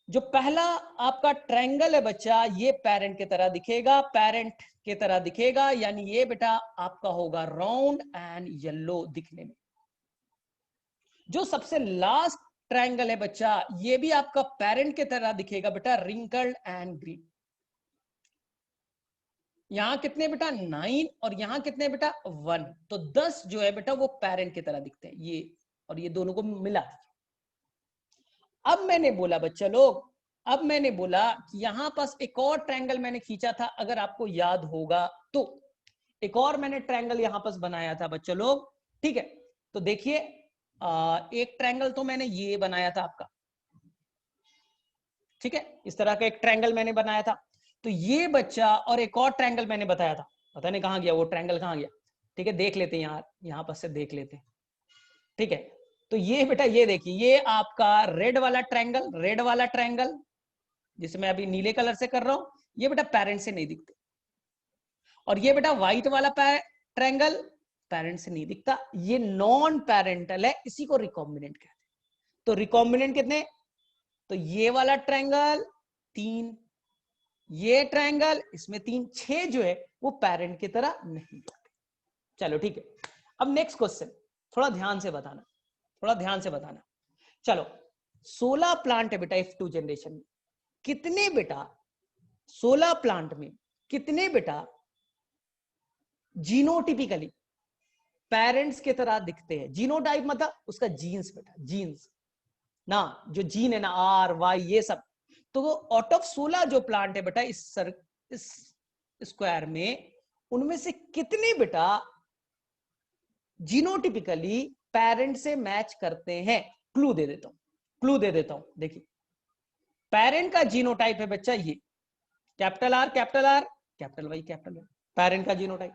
जो पहला आपका ट्रायंगल है बच्चा, ये पेरेंट की तरह दिखेगा, पेरेंट की तरह दिखेगा, यानी ये बेटा आपका होगा राउंड एंड येलो दिखने में। जो सबसे लास्ट ट्रायंगल है बच्चा, ये भी आपका पेरेंट की तरह दिखेगा बेटा, रिंकल्ड एंड ग्रीन। यहां कितने बेटा 9 और यहां कितने बेटा 1, तो 10 जो है बेटा वो पेरेंट की तरह दिखते हैं, ये और ये दोनों को मिला दीजिए। अब मैंने बोला बच्चा लोग, अब मैंने बोला कि यहां पास एक और ट्रायंगल मैंने खींचा था, अगर आपको याद होगा तो एक और मैंने ट्रायंगल यहां पास बनाया था बच्चा लोग, ठीक है। तो देखिए एक ट्रायंगल तो मैंने ये बनाया था आपका, ठीक है, इस तरह का एक ट्रायंगल मैंने बनाया था। तो ये बच्चा और एक और ट्रायंगल मैंने बताया था, पता नहीं कहां गया वो ट्रायंगल, कहां गया, ठीक है, देख लेते हैं यहां पास से देख लेते हैं, ठीक है। तो ये बेटा ये देखिए, ये आपका रेड वाला ट्रायंगल, रेड वाला ट्रायंगल जिसे मैं अभी नीले कलर से कर रहा हूं, ये बेटा पेरेंट से नहीं दिखते। और ये बेटा व्हाइट वाला ट्रायंगल पेरेंट से नहीं दिखता, ये नॉन पेरेंटल है, इसी को रिकॉम्बिनेंट कहते हैं। तो रिकॉम्बिनेंट कितने, तो ये वाला ट्रायंगल 3, ये ट्रायंगल इसमें 3, 6 जो है वो पेरेंट की तरह नहीं दिखते। चलो ठीक है, अब नेक्स्ट क्वेश्चन थोड़ा ध्यान से बताना, थोड़ा ध्यान से बताना। चलो 16 प्लांट है बेटा F2 जनरेशन में, कितने बेटा 16 प्लांट में कितने बेटा जीनोटिपिकली पेरेंट्स की तरह दिखते हैं। जीनोटाइप मतलब उसका जीन्स बेटा, जीन्स ना, जो जीन है ना आर वाई ये सब। तो वो आउट ऑफ 16 जो प्लांट है बेटा इस स्क्वायर में, उनमें से कितने बेटा जीनोटिपिकली पेरेंट से मैच करते हैं। क्लू दे देता हूं, क्लू दे देता हूं, देखिए पेरेंट का जीनोटाइप है बच्चा ये, capital R capital R capital Y capital Y, parent का genotype.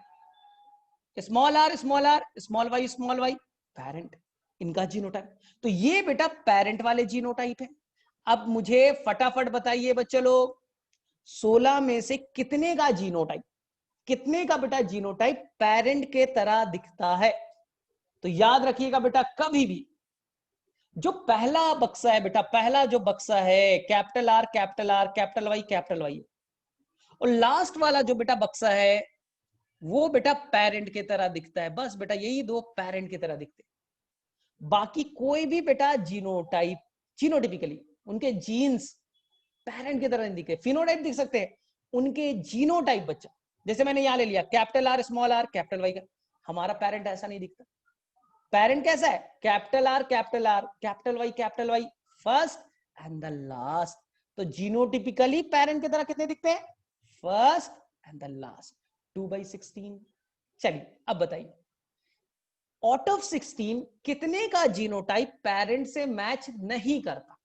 Small R small R small Y parent, इनका जीनोटाइप। तो ये बेटा पेरेंट वाले जीनोटाइप है। अब मुझे फटाफट बताइए बच्चे लोग, 16 में से कितने का जीनोटाइप, कितने का बेटा जीनोटाइप पेरेंट के तरह दिखता है। तो याद रखिएगा बेटा, कभी भी जो पहला बक्सा है बेटा, पहला जो बक्सा है कैपिटल आर कैपिटल वाई, और लास्ट वाला जो बेटा बक्सा है वो बेटा पेरेंट की तरह दिखता है। बस बेटा यही दो पेरेंट की तरह दिखते हैं। बाकी कोई भी बेटा जीनोटाइप, जीनोटिपिकली उनके जीन्स पेरेंट की तरह नहीं दिखते। फिनोटाइप दिख सकते हैं, उनके जीनोटाइप बच्चा, जैसे मैंने यहां ले लिया कैपिटल आर कैपिटल वाई का, हमारा पेरेंट ऐसा नहीं दिखता। पेरेंट कैसा है, capital R capital Y first and the last. तो जीनोटिपिकली पेरेंट की तरह कितने दिखते हैं, फर्स्ट एंड द लास्ट, 2/16। चलिए अब बताइए, आउट ऑफ 16 कितने का जीनोटाइप पेरेंट से मैच नहीं करता।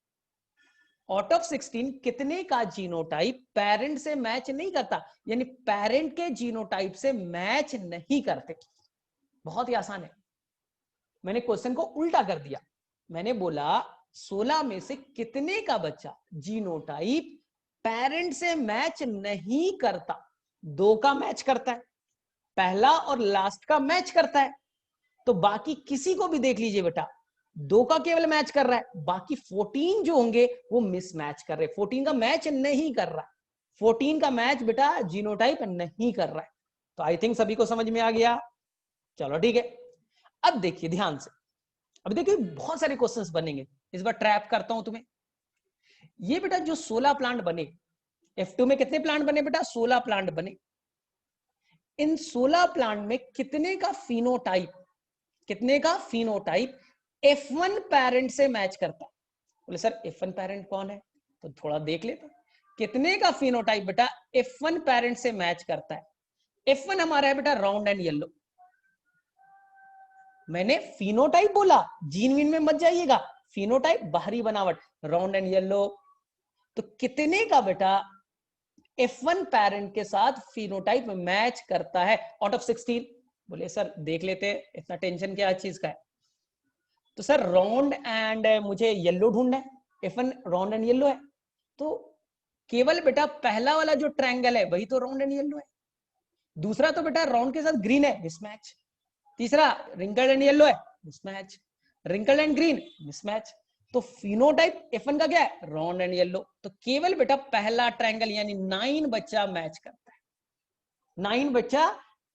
आउट ऑफ 16 कितने का जीनोटाइप पेरेंट से मैच नहीं करता, यानी पेरेंट के जीनोटाइप से मैच नहीं करते। बहुत ही आसान है, मैंने क्वेश्चन को उल्टा कर दिया। मैंने बोला 16 में से कितने का बच्चा जीनोटाइप पेरेंट से मैच नहीं करता। 2 का मैच करता है, पहला और लास्ट का मैच करता है, तो बाकी किसी को भी देख लीजिए बेटा, 2 का केवल मैच कर रहा है, बाकी 14 जो होंगे वो मिस मैच कर रहे हैं। 14 का मैच नहीं कर रहा है, 14 का मैच बेटा जीनोटाइप नहीं कर रहा है। तो आई थिंक सभी को समझ में आ गया। चलो ठीक है, अब देखिए ध्यान से, अब देखिए बहुत सारे क्वेश्चंस बनेंगे, इस बार ट्रैप करता हूं तुम्हें। ये बेटा जो 16 प्लांट बने, F2 में कितने प्लांट बने बेटा, 16 प्लांट बने। इन 16 प्लांट में कितने का फिनोटाइप, कितने का फिनोटाइप F1 पेरेंट से मैच करता है। बोले सर F1 पेरेंट कौन है, तो थोड़ा देख लेते, कितने का फिनोटाइप बेटा F1 पेरेंट से मैच करता है। F1 हमारा है बेटा राउंड एंड येलो। मैंने फिनोटाइप बोला, जीन विन में मत जाइएगा, फिनोटाइप बाहरी बनावट, राउंड एंड येलो। तो कितने का बेटा F1 पेरेंट के साथ फिनोटाइप मैच करता है आउट ऑफ 16? बोले सर देख लेते हैं, इतना टेंशन क्या चीज का है। तो सर राउंड एंड मुझे येलो ढूंढना है, F1 राउंड एंड येलो है, तो केवल बेटा पहला वाला जो ट्रायंगल है वही तो राउंड एंड येलो है, दूसरा तो बेटा राउंड के साथ ग्रीन है, मिसमैच, तीसरा रिंकल्ड एंड येलो है, mismatch, wrinkled and green, mismatch. तो फिनोटाइप F1 का क्या है? Round and yellow. तो केवल बेटा पहला ट्रायंगल यानी 9 बच्चा मैच करता है, 9 बच्चा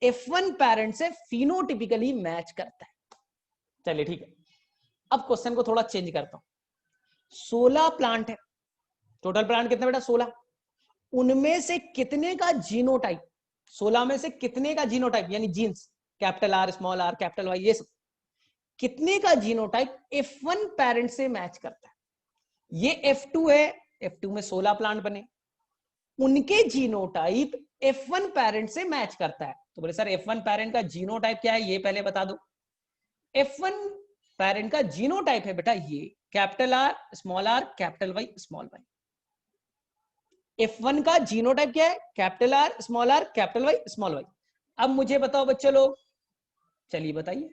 F1 पेरेंट से फिनोटिपिकली मैच करता है। चलिए ठीक है, अब क्वेश्चन को थोड़ा चेंज करता हूं। 16 प्लांट है, टोटल प्लांट कितने बेटा? 16। उनमें से कितने का जीनोटाइप, 16 में से कितने का जीनोटाइप यानी genes, capital R small R capital Y, ये सब कितने का जीनोटाइप F1 पेरेंट से मैच करता है? ये F2 है, F2 में 16 प्लांट बने, उनके जीनोटाइप F1 पेरेंट से मैच करता है। तो बोले सर F1 पेरेंट का जीनोटाइप क्या है, ये पहले बता दो। F1 पेरेंट का जीनोटाइप है बेटा ये, capital R small R capital Y small Y. F1 का जीनोटाइप क्या है? Capital R small R capital Y small Y. अब मुझे बताओ बच्चे लोग, चलिए बताइए,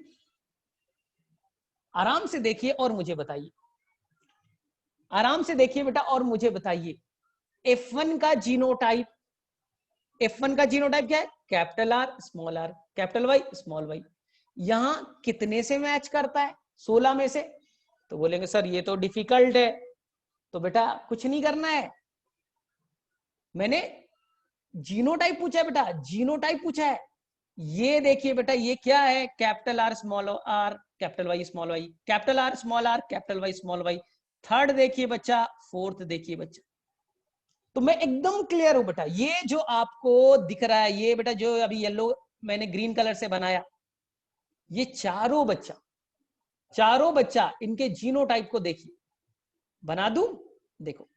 आराम से देखिए और मुझे बताइए, आराम से देखिए बेटा और मुझे बताइए, F1 का जीनोटाइप, F1 का जीनोटाइप क्या है? Capital R small R capital Y small Y. यहां कितने से मैच करता है? 16 में से। तो बोलेंगे सर ये तो डिफिकल्ट है, तो बेटा कुछ नहीं करना है, मैंने जीनोटाइप पूछा है बेटा, जीनोटाइप पूछा है। ये देखिए बेटा ये क्या है? Capital R small R capital Y small Y, capital R small R capital Y small Y. Third देखिए बच्चा, फोर्थ देखिए बच्चा। तो मैं एकदम क्लियर हूं बेटा, ये जो आपको दिख रहा है ये बेटा जो अभी येलो मैंने ग्रीन कलर से बनाया, ये चारों बच्चा, चारों बच्चा इनके जीनोटाइप को देखिए, बना दूं? देखो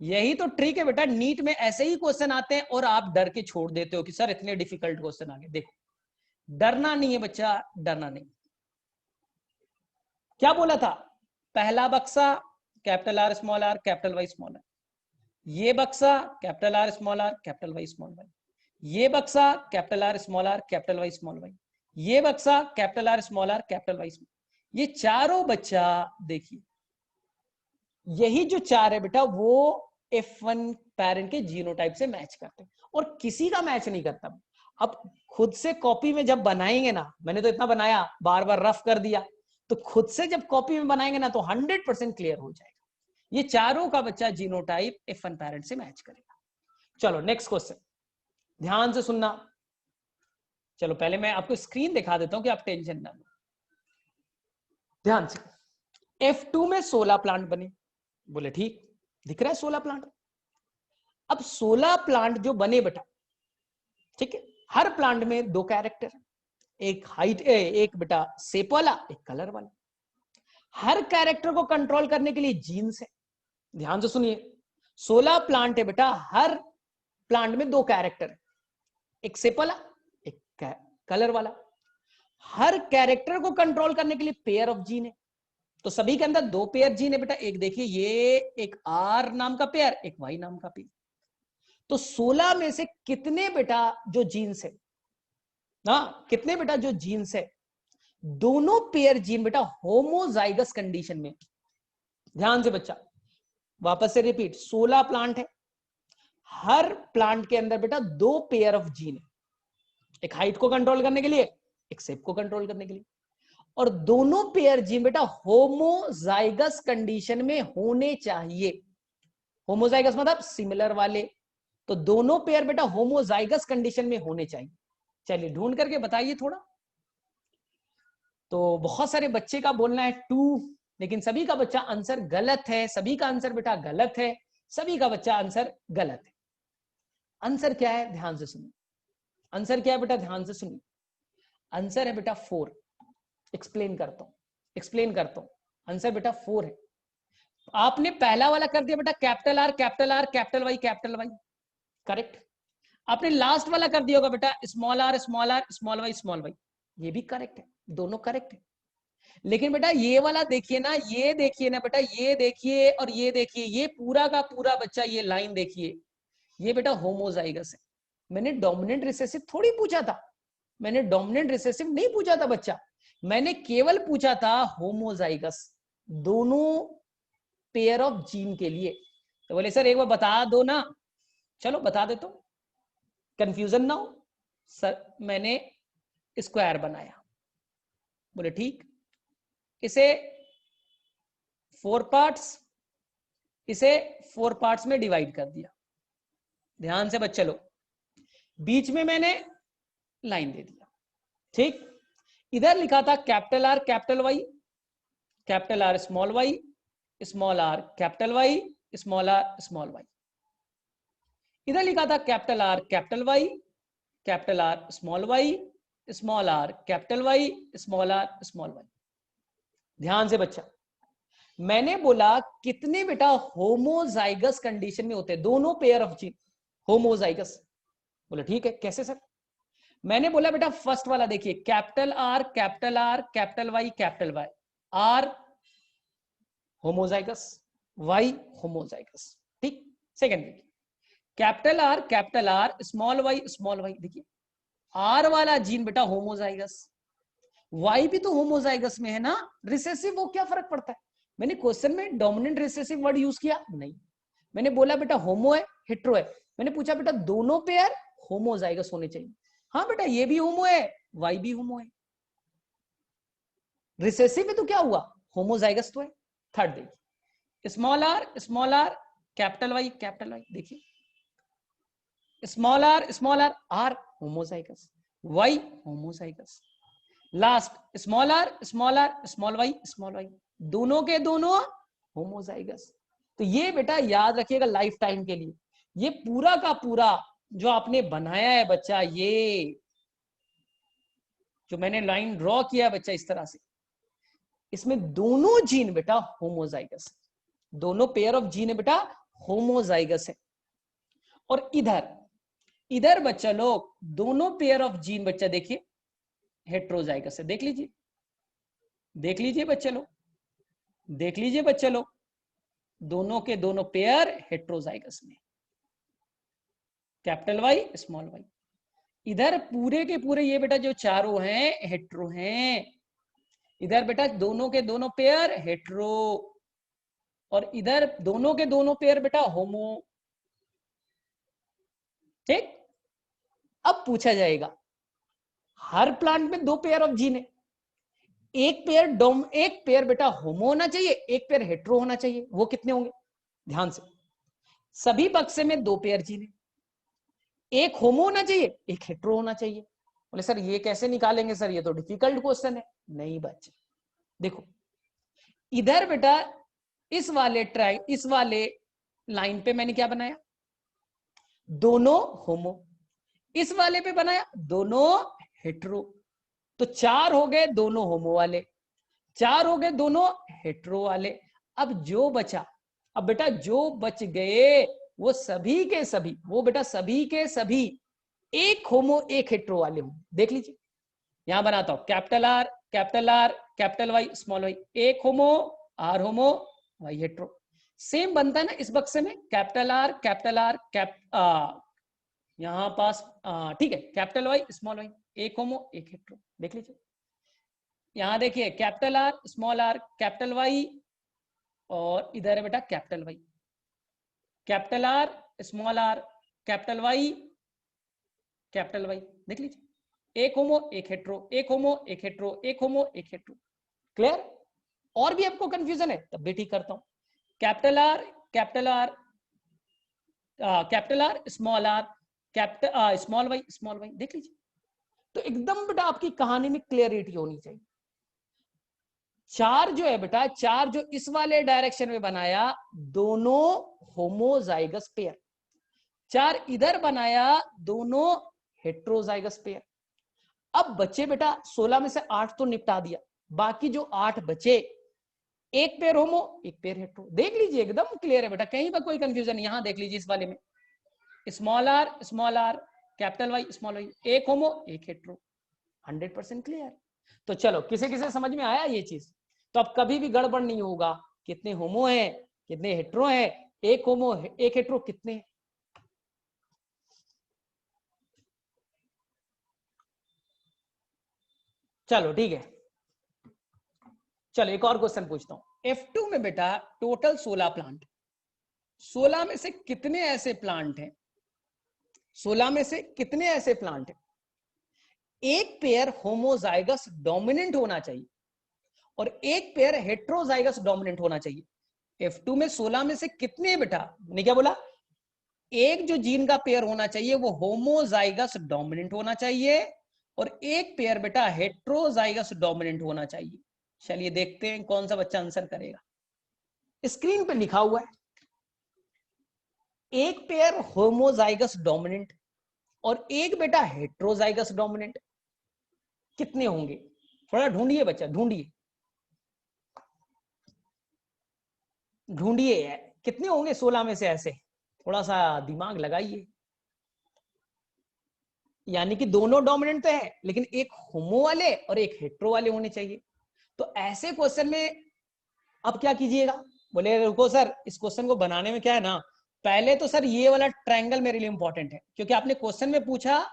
यही तो ट्रिक है बेटा, नीट में ऐसे ही क्वेश्चन आते हैं और आप डर के छोड़ देते हो कि सर इतने डिफिकल्ट क्वेश्चन आ गए। देखो डरना नहीं है बच्चा, डरना नहीं। क्या बोला था? पहला बक्सा capital R small R capital Y small R, ये बक्सा capital R small R capital Y small Y, ये बक्सा capital R small R capital Y small Y, ये बक्सा capital R small R capital Y small. ये चारों बच्चा देखिए, यही जो चार है बेटा वो F1 पेरेंट के जीनोटाइप से मैच करते हैं और किसी का मैच नहीं करता। अब खुद से कॉपी में जब बनाएंगे ना, मैंने तो इतना बनाया, बार बार रफ कर दिया, तो खुद से जब कॉपी में बनाएंगे ना तो 100% क्लियर हो जाएगा। ये चारों का बच्चा जीनोटाइप F1 पेरेंट से मैच करेगा। चलो नेक्स्ट क्वेश्चन, ध्यान से सुनना। चलो पहले मैं आपको स्क्रीन दिखा देता हूं कि आप टेंशन ना लो, ध्यान से। F2 में 16 प्लांट बने, बोले ठीक, दिख रहा है 16 प्लांट। अब 16 प्लांट जो बने बेटा, ठीक है, हर प्लांट में 2 कैरेक्टर, एक हाइट एक बेटा शेप वाला, एक कलर वाला। हर कैरेक्टर को कंट्रोल करने के लिए जीन्स है। ध्यान से सुनिए, 16 प्लांट है बेटा, हर प्लांट में 2 कैरेक्टर, एक शेप वाला एक कलर वाला। हर कैरेक्टर को कंट्रोल करने के लिए पेयर ऑफ जीन है, तो सभी के अंदर 2 पेयर जीन है बेटा। एक देखिए ये एक आर नाम का पेयर, एक वाई नाम का पेयर। तो 16 में से कितने बेटा जो जीन्स है ना, कितने बेटा जो जीन्स है, दोनों पेयर जीन बेटा होमोजाइगस कंडीशन में। ध्यान से बच्चा, वापस से रिपीट, 16 प्लांट है, हर प्लांट के अंदर बेटा 2 पेयर ऑफ जीन है, एक हाइट को कंट्रोल करने के लिए, एक शेप को कंट्रोल करने के लिए, और दोनों पेयर जीन बेटा होमोजाइगस कंडीशन में होने चाहिए। होमोजाइगस मतलब सिमिलर वाले, तो दोनों पेयर बेटा होमोजाइगस कंडीशन में होने चाहिए। चलिए ढूंढ करके बताइए थोड़ा। तो बहुत सारे बच्चे का बोलना है 2, लेकिन सभी का बच्चा आंसर गलत है, सभी का आंसर बेटा गलत है, सभी का बच्चा आंसर गलत है। आंसर क्या है? ध्यान से सुनिए, आंसर क्या है बेटा? ध्यान से सुनिए, आंसर है बेटा 4। एक्सप्लेन करता हूं, एक्सप्लेन करता हूं। आंसर बेटा 4 है। आपने पहला वाला कर दिया बेटा capital R capital R capital Y capital Y, correct. आपने लास्ट वाला कर दिया होगा बेटा small R small R small Y small Y, ये भी करेक्ट है, दोनों करेक्ट है। लेकिन बेटा ये वाला देखिए ना, ये देखिए ना बेटा, ये देखिए और ये देखिए, ये पूरा का पूरा बच्चा ये लाइन देखिए, ये बेटा होमोजाइगस है। मैंने डोमिनेंट रिसेसिव थोड़ी पूछा था, मैंने डोमिनेंट रिसेसिव नहीं पूछा था बच्चा, मैंने केवल पूछा था होमोजाइगस, दोनों पेयर ऑफ जीन के लिए। तो बोले सर एक बार बता दो ना, चलो बता देता हूं, कंफ्यूजन ना हो। सर मैंने स्क्वायर बनाया, बोले ठीक, इसे 4 पार्ट्स, इसे 4 पार्ट्स में डिवाइड कर दिया। ध्यान से बच्चे लो, बीच में मैंने लाइन दे दिया, ठीक। इधर लिखा था capital R capital Y, capital R small Y, small R capital Y, small R small Y. इधर लिखा था capital R capital Y, capital R small Y, small R capital Y, small R small Y. ध्यान से बच्चा, मैंने बोला कितने बेटा होमोजाइगस कंडीशन में होते हैं दोनों पेयर ऑफ जीन, होमोजाइगस। बोला ठीक है, कैसे सर? मैंने बोला बेटा फर्स्ट वाला देखिए, capital R capital Y capital Y, R homozygous, Y homozygous, ठीक। सेकंड देखिए, कैपिटल आर स्मॉल वाई, देखिए आर वाला जीन बेटा होमोजाइगस, वाई भी तो होमोजाइगस में है ना, रिसेसिव, वो क्या फर्क पड़ता है? मैंने क्वेश्चन में डोमिनेंट रिसेसिव वर्ड यूज किया नहीं, मैंने बोला बेटा होमो है हेट्रो है, मैंने पूछा बेटा दोनों पेयर होमोजाइगस होने चाहिए। हाँ बेटा ये भी होमो है, वाई भी होमो है, रिसेसिव में तो क्या हुआ, होमोजाइगस तो है। थर्ड देखिए, स्मॉल आर कैपिटल वाई, देखिए small R R homozygous, Y homozygous. Last small Y, दोनों के दोनों होमोजाइगस। तो ये बेटा याद रखिएगा लाइफ टाइम के लिए, ये पूरा का पूरा जो आपने बनाया है बच्चा, ये जो मैंने लाइन ड्रॉ किया है बच्चा इस तरह से, इसमें दोनों जीन बेटा होमोजाइगस, दोनों पेयर ऑफ जीन है बेटा होमोजाइगस है। और इधर बच्चा लोग दोनों पेयर ऑफ जीन बच्चा देखिए हेट्रोजाइगस है। देख लीजिए बच्चे लोग, देख लीजिए बच्चे लोग, दोनों के दोनों पेयर हेट्रोजाइगस में, कैपिटल वाई स्मॉल वाई। इधर पूरे के पूरे ये बेटा जो चारों हैं हेट्रो हैं, इधर बेटा दोनों के दोनों पेयर हेट्रो, और इधर दोनों के दोनों पेयर बेटा होमो, ठीक। अब पूछा जाएगा हर प्लांट में 2 पेयर ऑफ जीन है, एक पेयर बेटा होमो होना चाहिए, एक पेयर हेट्रो होना चाहिए, वो कितने होंगे? ध्यान से, सभी बक्से में 2 पेयर जीन है, एक होमो होना चाहिए, एक हेट्रो होना चाहिए। बोले सर ये कैसे निकालेंगे सर, ये तो डिफिकल्ट क्वेश्चन है। नहीं बच्चे देखो, इधर बेटा इस वाले लाइन पे मैंने क्या बनाया, दोनों होमो, इस वाले पे बनाया दोनों हेट्रो, तो 4 हो गए दोनों होमो वाले, 4 हो गए दोनों हेट्रो वाले। अब जो बचा, अब बेटा जो बच गए वो सभी के सभी, वो बेटा सभी के सभी एक होमो एक हेट्रो वाले होंगे। देख लीजिए, यहां बनाता हूं, capital R capital Y small Y, एक homo R homo Y hetero. Same बनता है ना इस बक्से में, कैपिटल आर यहां पास, ठीक है, कैपिटल वाई स्मॉल वाई, एक होमो एक हेट्रो। देख लीजिए, यहां देखिए कैपिटल आर कैपिटल वाई, और इधर है बेटा capital Y, capital R capital Y capital Y. देख लीजिए, एक होमो एक हेट्रो, एक होमो एक हेट्रो, एक होमो एक हेट्रो। क्लियर? और भी आपको कंफ्यूजन है तब भी ठीक करता हूं, capital R capital R small Y. देख लीजिए, तो एकदम बेटा आपकी कहानी में क्लियरिटी होनी चाहिए। 4 जो है बेटा, 4 जो इस वाले डायरेक्शन में बनाया दोनों होमोजाइगस पेयर, 4 इधर बनाया दोनों हेट्रोजाइगस पेयर। अब बच्चे बेटा 16 में से 8 तो निपटा दिया, बाकी जो 8 बचे, एक पेयर होमो एक पेयर हेट्रो। देख लीजिए एकदम क्लियर है बेटा, कहीं पर कोई कंफ्यूजन नहीं। यहां देख लीजिए इस वाले में small R capital Y small Y, एक होमो एक हेट्रो, 100% क्लियर। तो चलो किसे किसे समझ में आया ये चीज, तो अब कभी भी गड़बड़ नहीं होगा, कितने होमो है कितने हेट्रो है, एक होमो एक हेट्रो कितने, चलो ठीक है, चलो एक और क्वेश्चन पूछता हूं। F2 में बेटा टोटल 16 प्लांट, 16 में से कितने ऐसे प्लांट हैं, 16 में से कितने ऐसे प्लांट हैं एक पेयर होमोजाइगस डोमिनेंट होना चाहिए और एक पेयर हेट्रोजाइगस डोमिनेंट होना चाहिए। F2 में 16 में से कितने बेटा ने क्या बोला, एक जो जीन का पेयर होना चाहिए वो होमोजाइगस डोमिनेंट होना चाहिए और एक पेयर बेटा हेट्रोजाइगस डोमिनेंट होना चाहिए। चलिए देखते हैं कौन सा बच्चा आंसर करेगा। स्क्रीन पे लिखा हुआ है एक पेयर होमोजाइगस डोमिनेंट और एक बेटा हेट्रोजाइगस डोमिनेंट, कितने होंगे? थोड़ा ढूंढिए बच्चा, ढूंढिए ढूंढिए कितने होंगे 16 में से ऐसे, थोड़ा सा दिमाग लगाइए। यानी कि दोनों डोमिनेंट तो है लेकिन एक होमो वाले और एक हेट्रो वाले होने चाहिए। तो ऐसे क्वेश्चन में अब क्या कीजिएगा, बोले रुको सर इस क्वेश्चन को बनाने में क्या है ना, पहले तो सर ये वाला ट्रायंगल मेरे लिए इंपॉर्टेंट है क्योंकि आपने क्वेश्चन में पूछा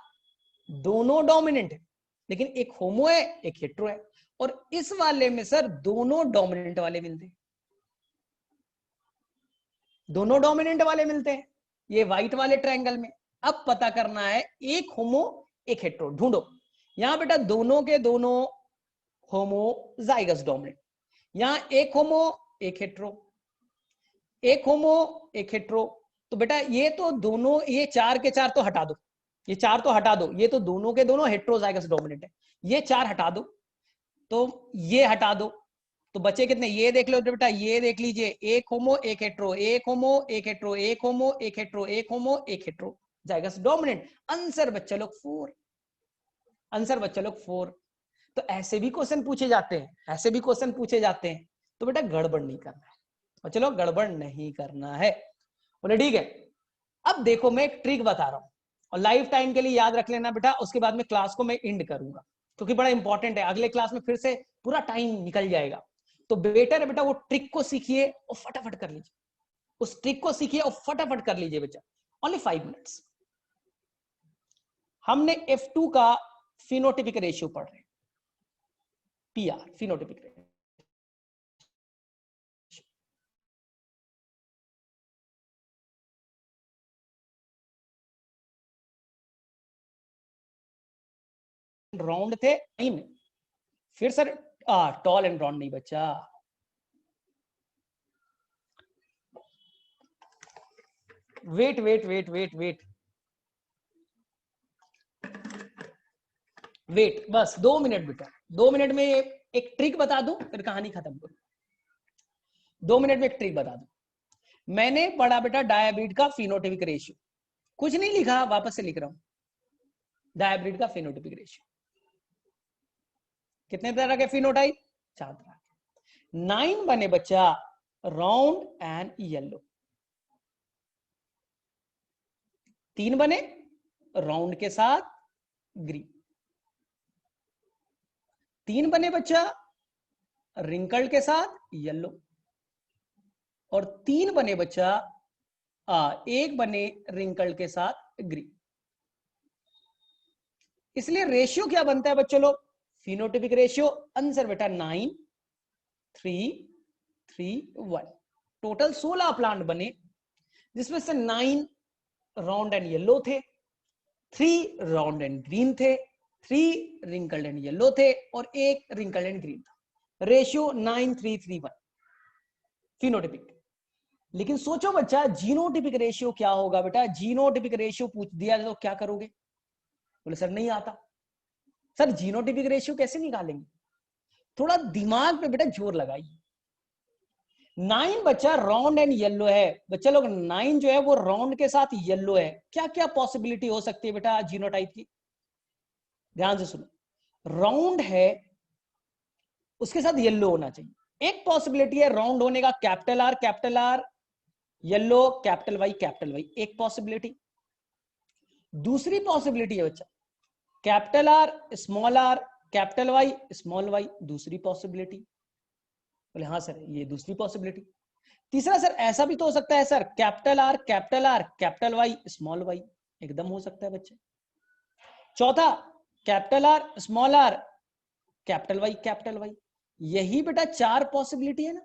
दोनों डोमिनेंट है लेकिन एक होमो है एक हेट्रो है, और इस वाले में सर दोनों डोमिनेंट वाले मिलते हैं, दोनों डोमिनेंट वाले मिलते हैं ये व्हाइट वाले ट्रायंगल में। अब पता करना है एक होमो एक हेट्रो, ढूंढो। यहां बेटा दोनों के दोनों होमोजाइगस डोमिनेंट, यहां एक होमो एक हेट्रो, एक होमो एक हेट्रो। तो बेटा ये तो दोनों, ये चार के चार तो हटा दो, ये चार तो हटा दो, ये तो दोनों के दोनों हेट्रोजाइगस डोमिनेंट है, ये चार हटा दो, तो ये हटा दो, तो बचे कितने? ये देख लो बेटा, ये देख लीजिए एक होमो एक हेट्रो, एक होमो एक हेट्रो, एक होमो एक हेट्रो, एक होमो एक हेट्रो जाइगस डोमिनेंट। आंसर बच्चा लोग 4, आंसर बच्चा लोग 4। तो ऐसे भी क्वेश्चन पूछे जाते हैं, ऐसे भी क्वेश्चन पूछे जाते हैं, तो बेटा गड़बड़ नहीं करना है, और चलो गड़बड़ नहीं करना है, बोले ठीक है। अब देखो मैं एक ट्रिक बता रहा हूं और लाइफ टाइम के लिए याद रख लेना बेटा, उसके बाद में क्लास को मैं एंड करूंगा क्योंकि बड़ा इंपॉर्टेंट है, अगले क्लास में फिर से पूरा टाइम निकल जाएगा। तो बेटर है बेटा वो ट्रिक को सीखिए और फटाफट कर लीजिए, उस ट्रिक को सीखिए और फटाफट कर लीजिए बेटा, ओनली 5 मिनट्स। हमने F2 का फिनोटिपिक रेशियो पढ़ रहे हैं, PR फिनोटिपिक रेशियो। राउंड थे नहीं, फिर सर टॉल एंड राउंड नहीं बच्चा, wait wait wait wait wait wait, बस 2 मिनट बेटा, 2 मिनट में एक ट्रिक बता दूं फिर कहानी खत्म करूं। 2 मिनट में एक ट्रिक बता दूं। मैंने पढ़ा बेटा डायबिट का फिनोटिपिक रेशियो, कुछ नहीं लिखा, वापस से लिख रहा हूं। डायबिट का फिनोटिपिक रेशियो कितने तरह के फिनोटाइप? 4 तरह के। 9 बने बच्चा राउंड एंड येलो, 3 बने राउंड के साथ ग्रीन, 3 बने बच्चा रिंकल्ड के साथ येलो, और 3 बने बच्चा एक बने रिंकल्ड के साथ ग्रीन। इसलिए रेशियो क्या बनता है बच्चों लोग? फिनोटिपिक रेशियो, आंसर बेटा 9 3 3 1। टोटल 16 प्लांट बने जिसमें से 9 राउंड एंड येलो थे, 3 राउंड एंड ग्रीन थे, 3 रिंकल्ड एंड येलो थे और 1 रिंकल्ड एंड ग्रीन था। Ratio 9 3 3 1 phenotypic. लेकिन सोचो बच्चा जीनोटिपिक रेशियो क्या होगा बेटा? जीनोटिपिक रेशियो पूछ दिया तो क्या करोगे? बोले सर नहीं आता। सर जीनोटिपिक रेशियो कैसे निकालेंगे? थोड़ा दिमाग पे बेटा जोर लगाइए। 9 बच्चा राउंड एंड येलो है, बच्चा लोग 9 जो है वो राउंड के साथ येलो है, क्या क्या पॉसिबिलिटी हो सकती है बेटा जीनोटाइप की? ध्यान से सुनो, राउंड है उसके साथ येलो होना चाहिए, एक पॉसिबिलिटी है राउंड होने का capital R yellow capital Y, एक पॉसिबिलिटी। दूसरी पॉसिबिलिटी है बच्चा capital R capital Y small Y, दूसरी पॉसिबिलिटी। बोले हाँ सर ये दूसरी पॉसिबिलिटी। तीसरा सर ऐसा भी तो हो सकता है sir capital Y small Y, एकदम हो सकता है बच्चे। चौथा capital R capital Y capital Y. यही बेटा 4 पॉसिबिलिटी है ना।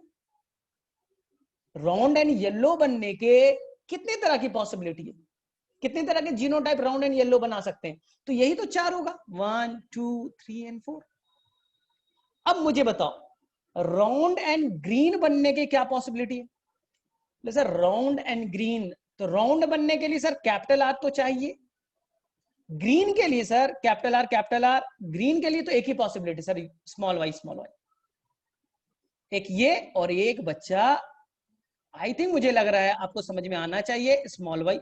राउंड एंड येलो बनने के कितनी तरह की पॉसिबिलिटी है, कितनी तरह के जीनोटाइप राउंड एंड येलो बना सकते हैं, तो यही तो 4 होगा, 1 2 3 एंड 4। अब मुझे बताओ राउंड एंड ग्रीन बनने के क्या पॉसिबिलिटी है। सर राउंड एंड ग्रीन, तो राउंड बनने के लिए सर कैपिटल आर तो चाहिए, ग्रीन के लिए सर कैपिटल आर, ग्रीन के लिए तो एक ही पॉसिबिलिटी सर स्मॉल वाई, एक ये और एक बच्चा, आई थिंक मुझे लग रहा है आपको समझ में आना चाहिए, स्मॉल वाई।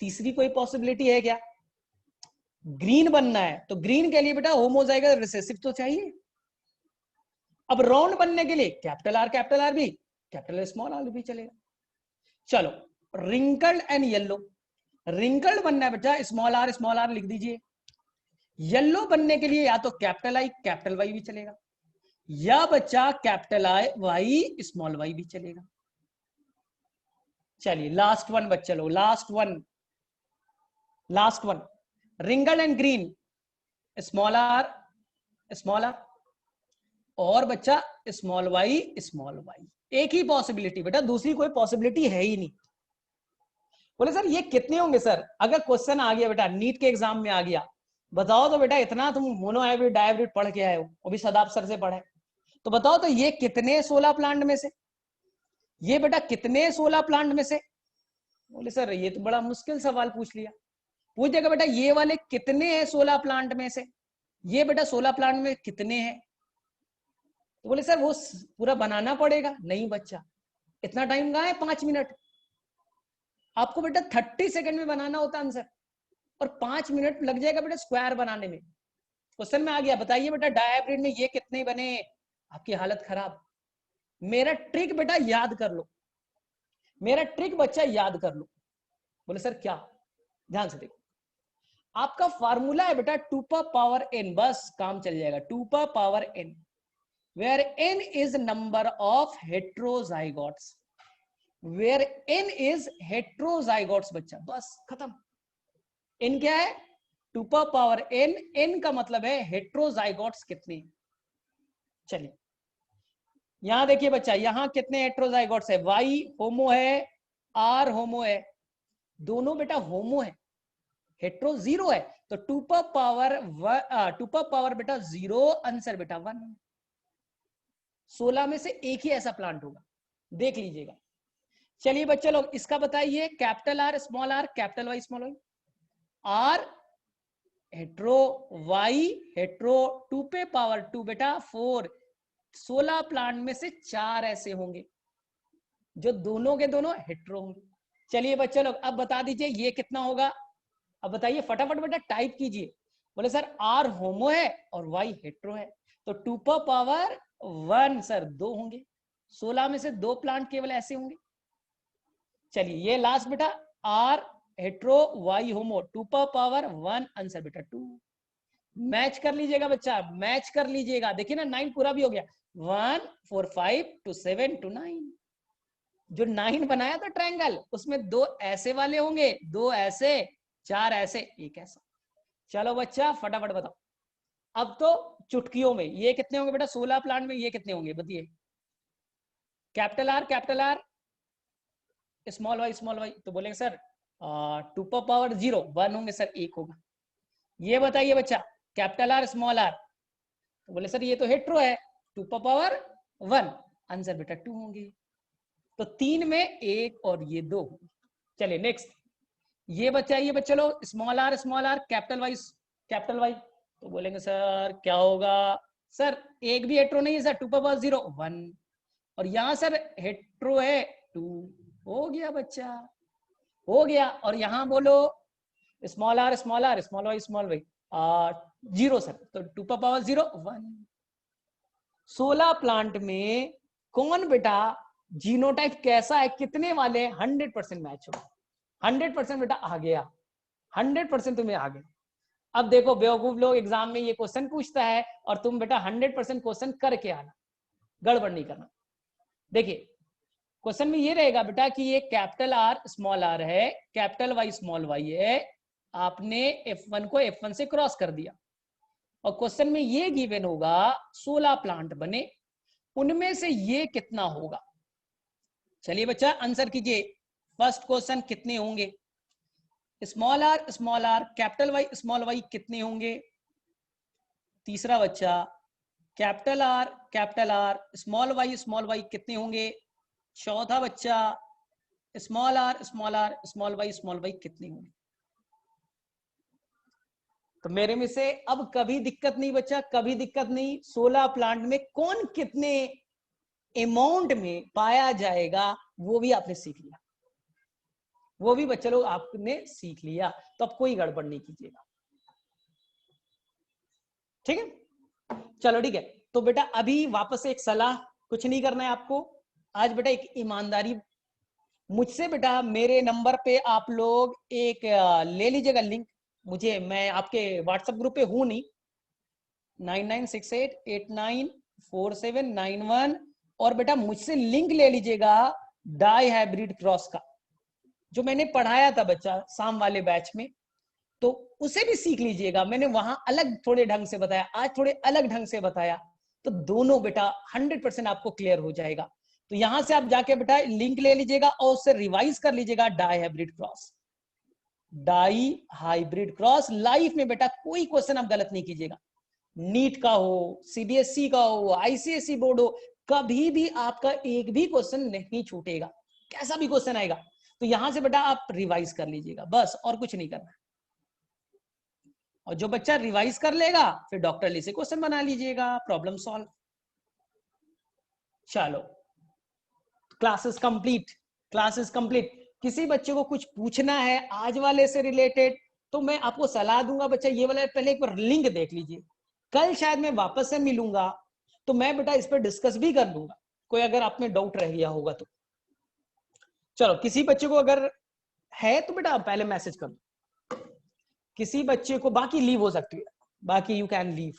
तीसरी कोई पॉसिबिलिटी है क्या। ग्रीन बनना है तो ग्रीन के लिए बेटा होमोजाइगस रिसेसिव तो चाहिए। अब राउंड बनने के लिए कैपिटल आर भी, कैपिटल स्मॉल आर भी चलेगा। चलो रिंकल्ड एंड येलो, रिंकल्ड बनना है बेटा स्मॉल आर लिख दीजिए। येलो बनने के लिए या तो कैपिटल आई कैपिटल वाई भी चलेगा, या बच्चा capital I Y small Y भी चलेगा। चलिए लास्ट वन बच्चा लोग, last one wrinkled and green small R और बच्चा स्मॉल वाई, एक ही पॉसिबिलिटी बेटा, दूसरी कोई पॉसिबिलिटी है ही नहीं। बोले सर ये कितने होंगे सर, अगर क्वेश्चन आ गया बेटा नीट के एग्जाम में आ गया, बताओ तो बेटा इतना तुम मोनोहाइब्रिड डायहाइब्रिड पढ़ के आए हो, वो भी सदाब सर से पढ़े, तो बताओ तो ये कितने 16 प्लांट में से, ये बेटा कितने 16 प्लांट में से। बोले सर ये तो बड़ा मुश्किल सवाल पूछ लिया, पूछ देगा बेटा ये वाले कितने हैं 16 प्लांट में से, ये बेटा 16 प्लांट में कितने हैं। तो बोले सर वो पूरा बनाना पड़ेगा, नहीं बच्चा इतना टाइम कहाँ है, 5 मिनट, आपको बेटा 30 सेकंड में बनाना होता आंसर, और 5 मिनट लग जाएगा बेटा स्क्वायर बनाने में। क्वेश्चन में आ गया बताइए बेटा डायहाइब्रिड में ये कितने बने, आपकी हालत खराब। मेरा ट्रिक बेटा याद कर लो, मेरा ट्रिक बच्चा याद कर लो। बोले सर क्या, ध्यान से देखो, आपका फार्मूला है बेटा 2 पावर n, बस काम चल जाएगा, 2 power n, where n is number of heterozygotes, where n is heterozygotes बच्चा, बस खत्म। n क्या है, 2 पावर n, n का मतलब है हेट्रोजाइगोट्स कितने। चलिए यहां देखिए बच्चा, यहां कितने हेट्रोजाइगोट्स है, y होमो है, r होमो है, दोनों बेटा होमो है, हेट्रो 0 है, तो 2 पावर बेटा 0, आंसर बेटा 1। 16 में से एक ही ऐसा प्लांट होगा, देख लीजिएगा। चलिए बच्चे लोग इसका बताइए, capital R capital Y small Y, R hetero, Y hetero, 2 पे पावर 2 बेटा 4, 16 प्लांट में से 4 ऐसे होंगे जो दोनों के दोनों हेट्रो होंगे। चलिए बच्चे लोग अब बता दीजिए ये कितना होगा, अब बताइए फटाफट बेटा टाइप कीजिए। बोले सर आर होमो है और वाई हेट्रो है, तो 2 पावर 1 सर 2 होंगे, 16 में से 2 प्लांट केवल ऐसे होंगे। चलिए ये लास्ट बेटा R hetero Y homo, 2 power 1, answer बेटा 2। मैच कर लीजिएगा बच्चा, मैच कर लीजिएगा, देखिए ना 9 पूरा भी हो गया, 1 4 5 2 7 2 9, जो 9 बनाया था ट्रायंगल उसमें 2 ऐसे वाले होंगे, 2 ऐसे, 4 ऐसे, एक ऐसा। चलो बच्चा फटाफट बताओ, अब तो चुटकियों में ये कितने होंगे बेटा 16 प्लांट में, ये कितने होंगे बताइए। कैपिटल आर स्मॉल वाई, तो बोलेंगे सर 2 पावर 0 1 होंगे सर, 1 होगा। ये बताइए बच्चा कैपिटल आर स्मॉल आर, तो बोले सर ये तो हेट्रो है, 2 पावर 1, आंसर बेटा 2 होंगे, तो 3 में 1 और ये 2। चलिए नेक्स्ट, ये बताइए बच्चे लोग स्मॉल आर कैपिटल वाई, तो बोलेंगे सर क्या होगा, सर एक भी हेट्रो नहीं है सर, 2 पावर 0 1, और यहां सर हेट्रो है 2, हो गया बच्चा, हो गया। और यहां बोलो small R small Y 0 sir, तो 2 पावर 0 1। 16 प्लांट में कौन बेटा जीनोटाइप कैसा है, कितने वाले 100% मैच हो, 100% बेटा आ गया, 100% तुम्हें आ गया। अब देखो बेवकूफ लोग एग्जाम में ये क्वेश्चन पूछता है और तुम बेटा 100% क्वेश्चन करके आना, गड़बड़ नहीं करना। देखिए क्वेश्चन में ये रहेगा बेटा कि ये कैपिटल आर स्मॉल आर है, कैपिटल वाई स्मॉल वाई है, आपने F1 को F1 से क्रॉस कर दिया, और क्वेश्चन में ये गिवन होगा 16 प्लांट बने, उनमें से ये कितना होगा। चलिए बच्चा आंसर कीजिए। फर्स्ट क्वेश्चन कितने होंगे, स्मॉल आर कैपिटल वाई कितने होंगे। तीसरा बच्चा कैपिटल आर स्मॉल वाई कितने होंगे। चौथा बच्चा स्मॉल आर स्मॉल वाई कितने होंगे। तो मेरे में से अब कभी दिक्कत नहीं बच्चा, कभी दिक्कत नहीं। 16 प्लांट में कौन कितने अमाउंट में पाया जाएगा वो भी आपने सीख लिया, वो भी बच्चे लोग आपने सीख लिया। तो अब कोई गड़बड़ नहीं कीजिएगा, ठीक है। चलो ठीक है। तो बेटा अभी वापस से एक सलाह, कुछ नहीं करना है आपको आज बेटा, एक ईमानदारी मुझसे बेटा मेरे नंबर पे आप लोग एक ले लीजिएगा लिंक। मुझे, मैं आपके व्हाट्सएप ग्रुप पे हूं नहीं, 9968894791, और बेटा मुझसे लिंक ले लीजिएगा डाई हाइब्रिड क्रॉस का, जो मैंने पढ़ाया था बच्चा शाम वाले बैच में, तो उसे भी सीख लीजिएगा। मैंने वहां अलग थोड़े ढंग से बताया, आज थोड़े अलग ढंग से बताया, तो दोनों बेटा 100% आपको क्लियर हो जाएगा। तो यहां से आप जाके बेटा लिंक ले लीजिएगा और उससे रिवाइज कर लीजिएगा dihybrid cross. Dihybrid cross life में बेटा कोई क्वेश्चन आप गलत नहीं कीजिएगा, नीट का हो, सीबीएसई का हो, आईसीएसई बोर्ड हो, कभी भी आपका एक भी क्वेश्चन नहीं छूटेगा, कैसा भी क्वेश्चन आएगा। तो यहां से बेटा आप रिवाइज कर लीजिएगा बस, और कुछ नहीं करना। और जो बच्चा रिवाइज कर लेगा फिर डॉक्टर ली से क्वेश्चन बना लीजिएगा, प्रॉब्लम सॉल्व। चलो क्लासेस कंप्लीट, क्लासेस कंप्लीट। किसी बच्चे को कुछ पूछना है आज वाले से रिलेटेड तो मैं आपको सलाह दूंगा बच्चा, ये वाला पहले एक बार लिंक देख लीजिए। कल शायद मैं वापस से मिलूंगा तो मैं बेटा इस पर डिस्कस भी कर लूंगा, कोई अगर आप में डाउट रह गया होगा तो। चलो किसी बच्चे को अगर है तो बेटा पहले मैसेज कर दो। किसी बच्चे को बाकी लीव हो सकती है, बाकी यू कैन लीव।